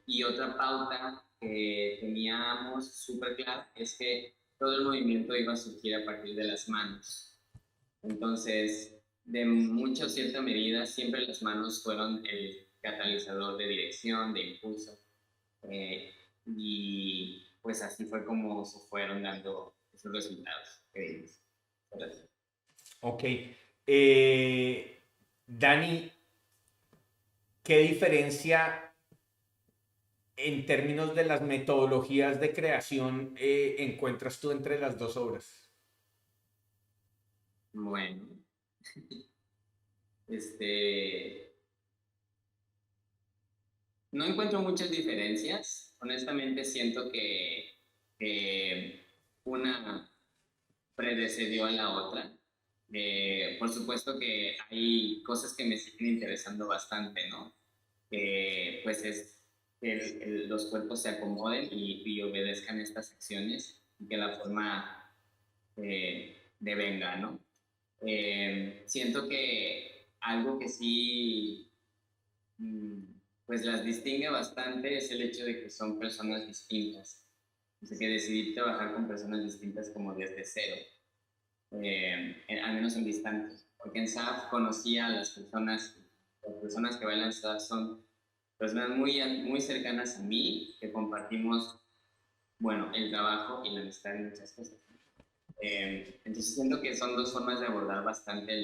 Speaker 2: Y otra pauta que teníamos súper clara es que todo el movimiento iba a surgir a partir de las manos. Entonces, de mucha o cierta medida, siempre las manos fueron el catalizador de dirección, de impulso. Y pues así fue como se fueron dando esos resultados. Gracias.
Speaker 1: Ok. Dani, ¿qué diferencia en términos de las metodologías de creación encuentras tú entre las dos obras?
Speaker 2: Bueno, no encuentro muchas diferencias. Honestamente siento que una predecedió a la otra. Por supuesto que hay cosas que me siguen interesando bastante, ¿no? Pues es que los cuerpos se acomoden y obedezcan estas acciones y que la forma devenga, ¿no? Siento que algo que sí pues las distingue bastante es el hecho de que son personas distintas. O sea, que decidí trabajar con personas distintas como desde cero, al menos en distancias. Porque en SAF conocí a las personas que bailan SAF son personas muy cercanas a mí, que compartimos, bueno, el trabajo y la amistad en muchas cosas. Entonces siento que son dos formas de abordar bastante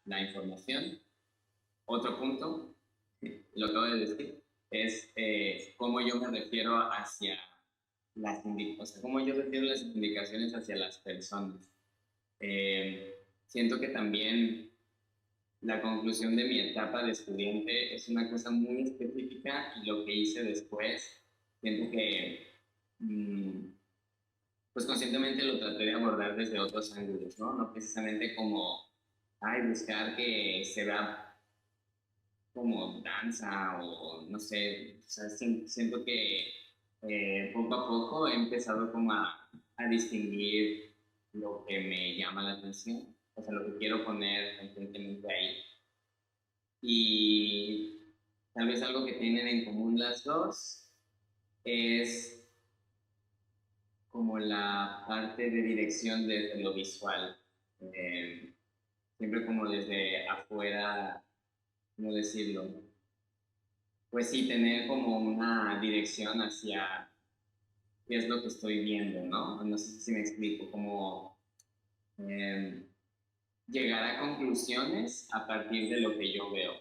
Speaker 2: la información. Otro punto, lo acabo de decir, es cómo yo me refiero hacia o sea, cómo yo refiero las indicaciones hacia las personas. Siento que también la conclusión de mi etapa de estudiante es una cosa muy específica y lo que hice después, siento que pues conscientemente lo traté de abordar desde otros ángulos, ¿no? No precisamente como, buscar que se vea como danza o no sé, o sea, siento que poco a poco he empezado como a distinguir lo que me llama la atención, o sea, lo que quiero poner constantemente ahí. Y tal vez algo que tienen en común las dos es como la parte de dirección desde lo visual, siempre como desde afuera, ¿cómo decirlo? Pues sí, tener como una dirección hacia qué es lo que estoy viendo, ¿no? No sé si me explico, como llegar a conclusiones a partir de lo que yo veo.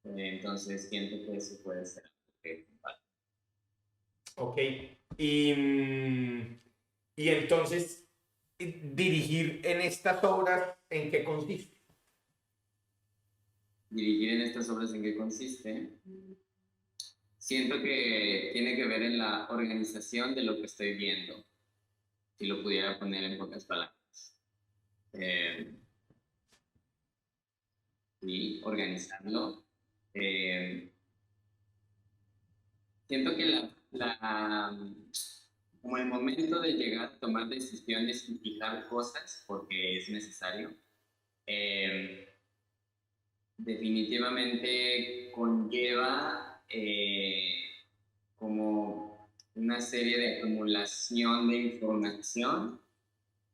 Speaker 2: Entonces siento que eso puede ser algo que comparto.
Speaker 1: Ok. Y, y entonces, dirigir en estas obras, ¿en qué consiste?
Speaker 2: Dirigir en estas obras, ¿en qué consiste? Siento que tiene que ver en la organización de lo que estoy viendo, si lo pudiera poner en pocas palabras. Y organizarlo. Siento que como el momento de llegar a tomar decisiones y fijar cosas, porque es necesario, definitivamente conlleva como una serie de acumulación de información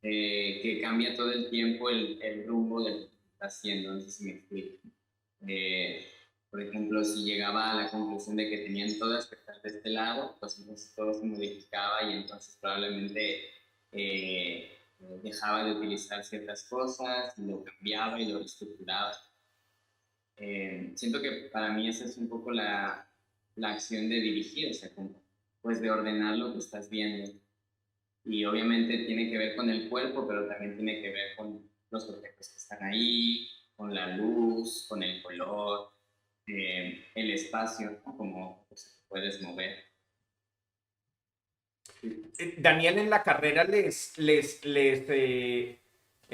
Speaker 2: que cambia todo el tiempo el rumbo de lo que está haciendo, no sé si me explico. Por ejemplo, si llegaba a la conclusión de que tenían todas que estar de este lado, pues entonces todo se modificaba y entonces probablemente dejaba de utilizar ciertas cosas, y lo cambiaba y lo reestructuraba. Siento que para mí esa es un poco la acción de dirigir, o sea, como, pues de ordenar lo que estás viendo. Y obviamente tiene que ver con el cuerpo, pero también tiene que ver con los objetos que están ahí, con la luz, con el color, el espacio, ¿no? Como pues, puedes mover.
Speaker 1: Daniel, en la carrera en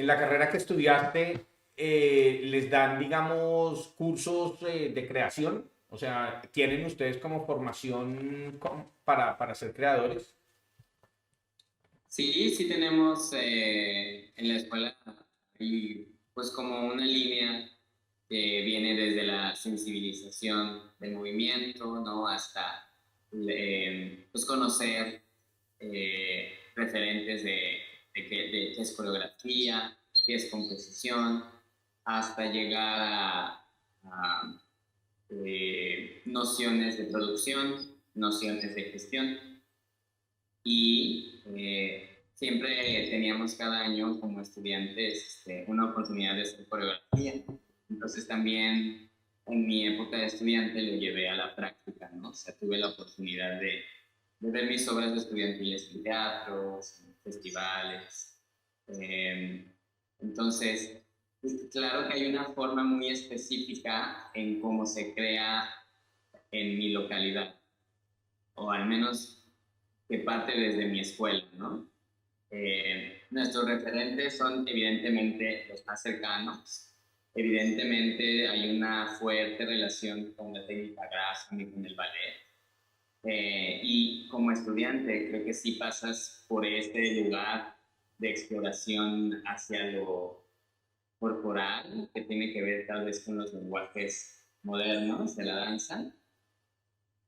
Speaker 1: la carrera que estudiaste, les dan, digamos, cursos de creación. O sea, ¿tienen ustedes como formación para ser creadores?
Speaker 2: Sí, sí tenemos en la escuela hay pues como una línea que viene desde la sensibilización del movimiento, ¿no? Hasta pues conocer referentes de qué es coreografía, qué es composición, hasta llegar a nociones de producción, nociones de gestión. Y siempre teníamos cada año como estudiantes una oportunidad de hacer coreografía. Entonces también en mi época de estudiante lo llevé a la práctica, ¿no? O sea, tuve la oportunidad de ver mis obras estudiantiles en teatros, en festivales. Eh, entonces, pues, claro que hay una forma muy específica en cómo se crea en mi localidad, o al menos que parte desde mi escuela, ¿no? Nuestros referentes son evidentemente los más cercanos. Evidentemente hay una fuerte relación con la técnica Graham y con el ballet. Y como estudiante creo que sí pasas por este lugar de exploración hacia lo corporal, que tiene que ver tal vez con los lenguajes modernos de la danza.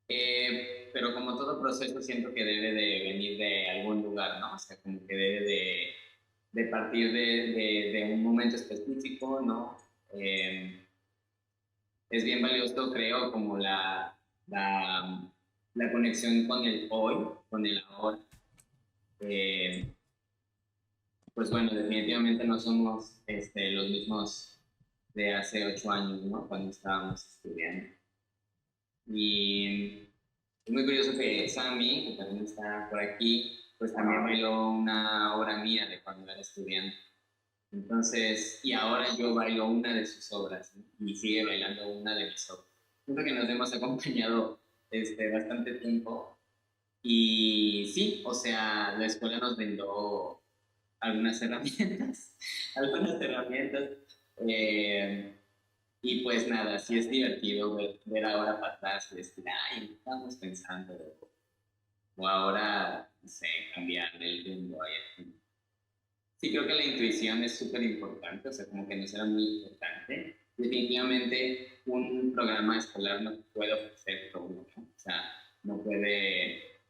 Speaker 2: Pero como todo proceso siento que debe de venir de algún lugar, ¿no? O sea, como que debe de partir de un momento específico, ¿no? Es bien valioso, creo, como la conexión con el hoy, con el ahora. Pues bueno, definitivamente no somos los mismos de hace 8 años, ¿no? Cuando estábamos estudiando. Y es muy curioso que Sammy, que también está por aquí, pues también bailó una obra mía de cuando era estudiante. Entonces, y ahora yo bailo una de sus obras, ¿no? Y sigue bailando una de mis obras. Creo que nos hemos acompañado bastante tiempo. Y sí, o sea, la escuela nos brindó algunas herramientas, algunas herramientas. eh, y pues nada, sí es divertido ver ahora para atrás y decir, ay, estamos pensando, o ahora, no sé, cambiar el rumbo. Sí, creo que la intuición es súper importante, o sea, como que nos era muy importante. Definitivamente, un programa escolar no puede ofrecer todo, ¿no? O sea, no puede,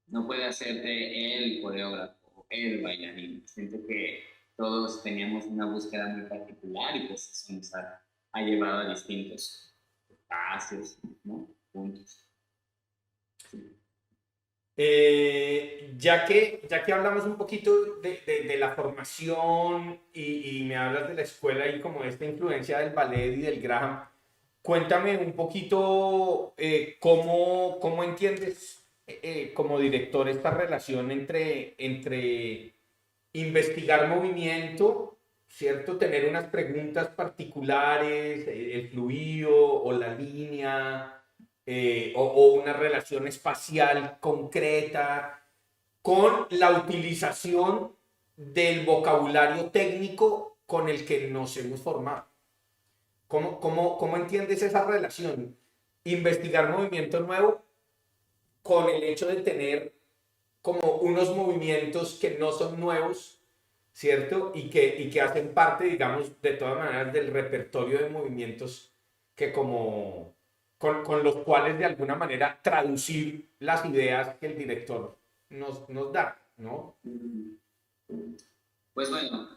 Speaker 2: no puede hacerte el coreógrafo, el bailarín. Siento que todos teníamos una búsqueda muy particular y pues eso nos ha llevado a distintos espacios, ¿no? Puntos. Sí.
Speaker 1: Ya que hablamos un poquito de la formación y me hablas de la escuela y como esta influencia del ballet y del Graham, cuéntame un poquito cómo entiendes como director esta relación entre investigar movimiento, ¿cierto? Tener unas preguntas particulares, el fluido o la línea, o una relación espacial concreta, con la utilización del vocabulario técnico con el que nos hemos formado. ¿Cómo entiendes esa relación? Investigar movimiento nuevo con el hecho de tener como unos movimientos que no son nuevos, ¿cierto? Y que hacen parte, digamos, de todas maneras del repertorio de movimientos que como con los cuales de alguna manera traducir las ideas que el director nos da, ¿no?
Speaker 2: Pues bueno,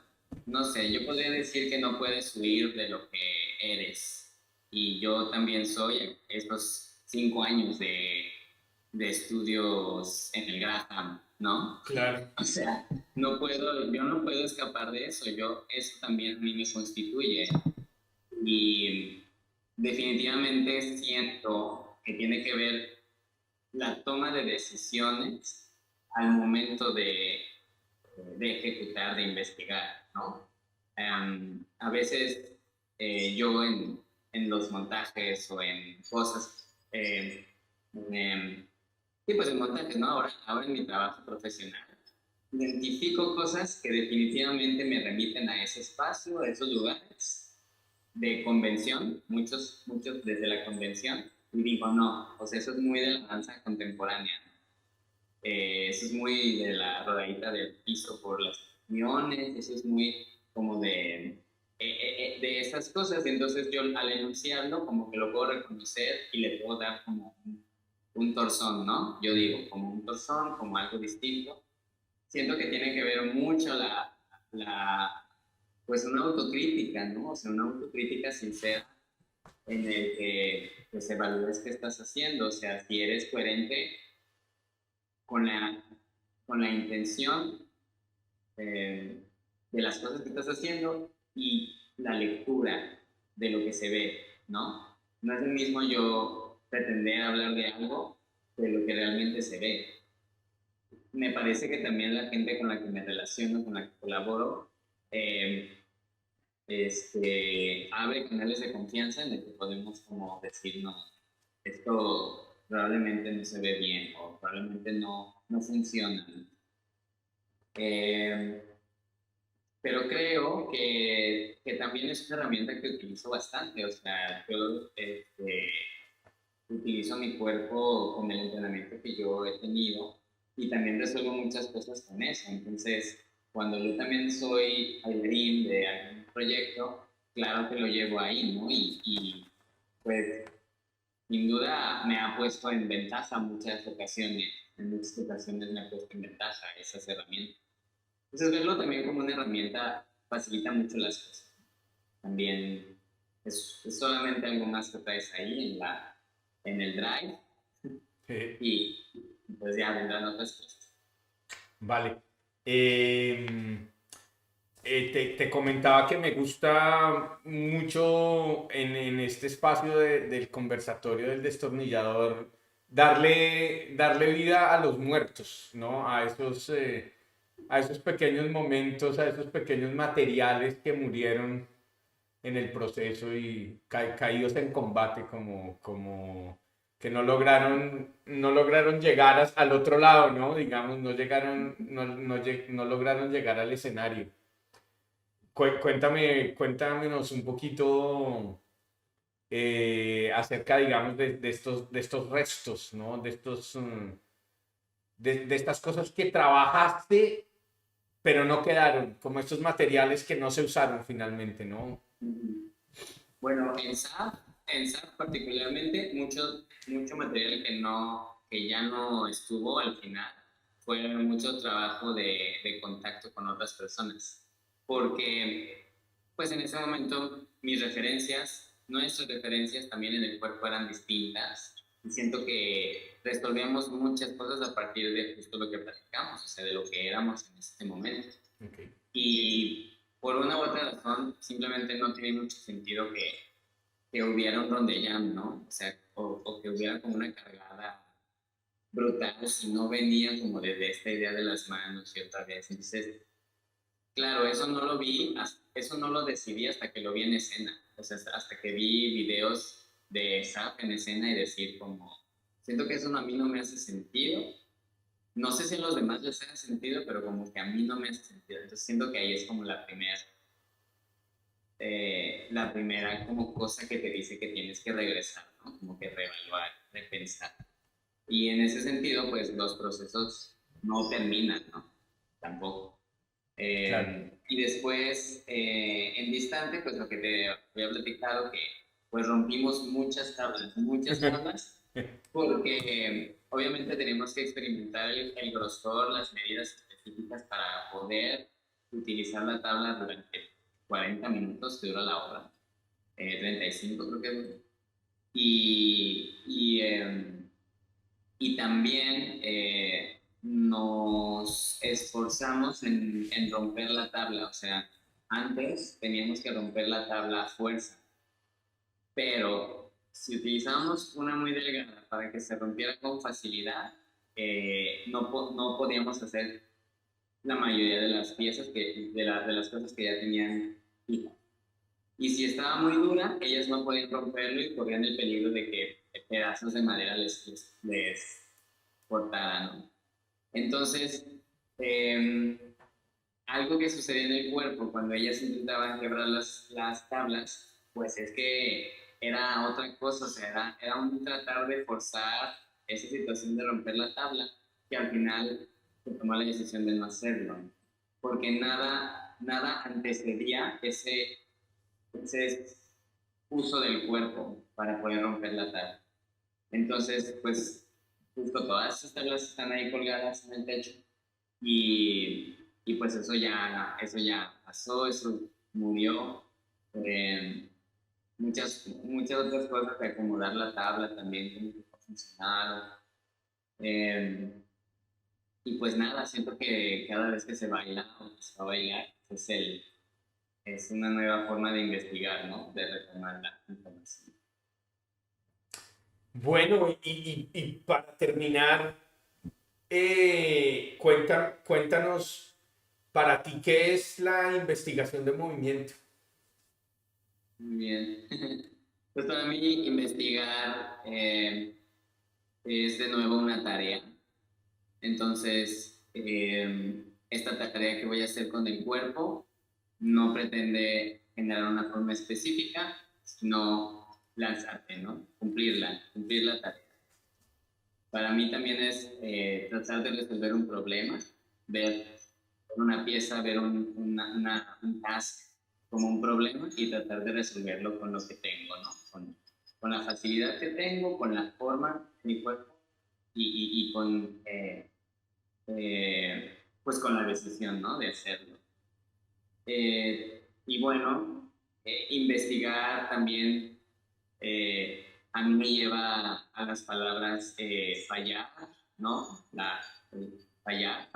Speaker 2: no sé, yo podría decir que no puedes huir de lo que eres. Y yo también soy estos 5 años de estudios en el Graham, ¿no?
Speaker 1: Claro.
Speaker 2: O sea, yo no puedo escapar de eso. Eso también a mí me constituye. Y definitivamente siento que tiene que ver la toma de decisiones al momento de ejecutar, de investigar, ¿no? A veces yo en los montajes o en cosas, sí, pues en montajes, ¿no? Ahora en mi trabajo profesional, identifico cosas que definitivamente me remiten a ese espacio, a esos lugares de convención, muchos desde la convención, y digo, no, o sea, eso es muy de la danza contemporánea, ¿no? Eso es muy de la rodadita del piso por las uniones, eso es muy como de esas cosas. Y entonces yo al enunciarlo como que lo puedo reconocer y le puedo dar como un torzón, ¿no? Yo digo, como un torzón, como algo distinto. Siento que tiene que ver mucho pues una autocrítica, ¿no? O sea, una autocrítica sincera en el que pues evalúes qué estás haciendo, o sea, si eres coherente con la intención de las cosas que estás haciendo y la lectura de lo que se ve, ¿no? No es lo mismo yo pretender hablar de algo de lo que realmente se ve. Me parece que también la gente con la que me relaciono, con la que colaboro, eh, abre canales de confianza en el que podemos como decir, no, esto probablemente no se ve bien o probablemente no funciona. Eh, pero creo que también es una herramienta que utilizo bastante, o sea, yo utilizo mi cuerpo con el entrenamiento que yo he tenido y también resuelvo muchas cosas con eso. Entonces, cuando yo también soy bailarín de algún proyecto, claro que lo llevo ahí, ¿no? Pues sin duda me ha puesto en ventaja en muchas ocasiones me ha puesto en ventaja esas herramientas. Entonces, verlo también como una herramienta facilita mucho las cosas. También es solamente algo más que traes ahí en el drive y pues ya vendrán otras cosas.
Speaker 1: Vale. Te comentaba que me gusta mucho en este espacio del conversatorio del destornillador darle vida a los muertos, ¿no? A esos pequeños momentos, a esos pequeños materiales que murieron en el proceso y caídos en combate como que no lograron llegar al otro lado, ¿no? Digamos, no lograron llegar al escenario. Cuéntanos un poquito acerca, digamos, de estos restos, ¿no? De estas cosas que trabajaste, pero no quedaron, como estos materiales que no se usaron finalmente, ¿no?
Speaker 2: Bueno, en SAP particularmente, mucho material que ya no estuvo al final, fue mucho trabajo de contacto con otras personas, porque pues en ese momento nuestras referencias también en el cuerpo eran distintas y siento que resolvíamos muchas cosas a partir de justo lo que platicamos, o sea, de lo que éramos en este momento.
Speaker 1: Okay.
Speaker 2: Y por una u otra razón, simplemente no tiene mucho sentido que hubiera un rondellán, ¿no? O sea, o que hubiera como una cargada brutal si no venía como desde esta idea de las manos y otra vez. Entonces, claro, eso no lo vi, eso no lo decidí hasta que lo vi en escena. O sea, hasta que vi videos de SAP en escena y decir como, siento que eso a mí no me hace sentido. No sé si a los demás les hace sentido, pero como que a mí no me hace sentido. Entonces siento que ahí es como la primera como cosa que te dice que tienes que regresar, ¿no? Como que reevaluar, repensar. Y en ese sentido, pues los procesos no terminan, ¿no? Tampoco.
Speaker 1: Claro.
Speaker 2: Y después, en distante, pues lo que te había platicado, que pues rompimos muchas tablas, porque obviamente tenemos que experimentar el grosor, las medidas específicas para poder utilizar la tabla durante 40 minutos que dura la obra, 35 creo que dura. Y también nos esforzamos en romper la tabla, o sea, antes teníamos que romper la tabla a fuerza, pero si utilizábamos una muy delgada para que se rompiera con facilidad, no podíamos hacer la mayoría de las piezas, de las cosas que ya tenían fijas. Y si estaba muy dura, ellas no podían romperlo y corrían el peligro de que pedazos de madera les cortaran, ¿no? Entonces, algo que sucedía en el cuerpo cuando ellas intentaban quebrar las tablas, pues es que era otra cosa, o sea, era un tratar de forzar esa situación de romper la tabla, que al final se tomó la decisión de no hacerlo, porque nada antecedía ese uso del cuerpo para poder romper la tabla. Entonces, pues, justo todas esas tablas están ahí colgadas en el techo y pues eso ya pasó, eso murió. Muchas otras cosas de acomodar la tabla también como que no funcionaron. Y pues nada, siento que cada vez que se baila o que se va a bailar, es una nueva forma de investigar, ¿no? De retomar la información.
Speaker 1: Bueno, y para terminar, cuéntanos para ti qué es la investigación de movimiento.
Speaker 2: Muy bien. Pues para mí investigar es de nuevo una tarea. Entonces, esta tarea que voy a hacer con el cuerpo no pretende generar una forma específica, sino lanzarte, ¿no? Cumplir la tarea. Para mí también es tratar de resolver un problema, ver una pieza, ver un task como un problema y tratar de resolverlo con lo que tengo, ¿no? Con la facilidad que tengo, con la forma de mi cuerpo y pues con la decisión, ¿no? De hacerlo. Y bueno, investigar también a mí me lleva a las palabras fallar, ¿no? Fallar.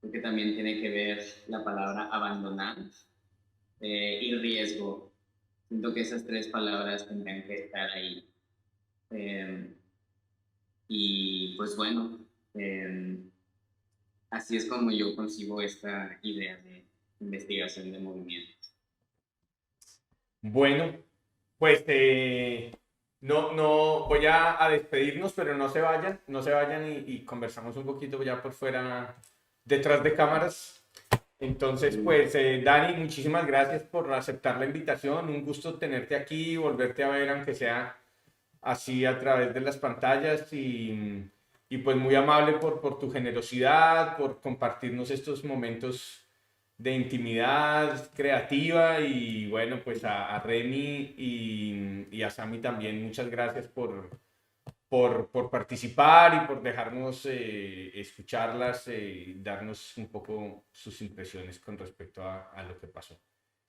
Speaker 2: Porque también tiene que ver la palabra abandonar y riesgo. Siento que esas tres palabras tendrían que estar ahí. Y pues bueno, así es como yo concibo esta idea de investigación de movimiento.
Speaker 1: Bueno, pues no voy a despedirnos, pero no se vayan y conversamos un poquito ya por fuera, detrás de cámaras. Entonces, pues Dani, muchísimas gracias por aceptar la invitación. Un gusto tenerte aquí y volverte a ver, aunque sea así a través de las pantallas y pues muy amable por tu generosidad, por compartirnos estos momentos de intimidad creativa y bueno, pues a Remy y a Sami también muchas gracias por participar y por dejarnos escucharlas, darnos un poco sus impresiones con respecto a lo que pasó.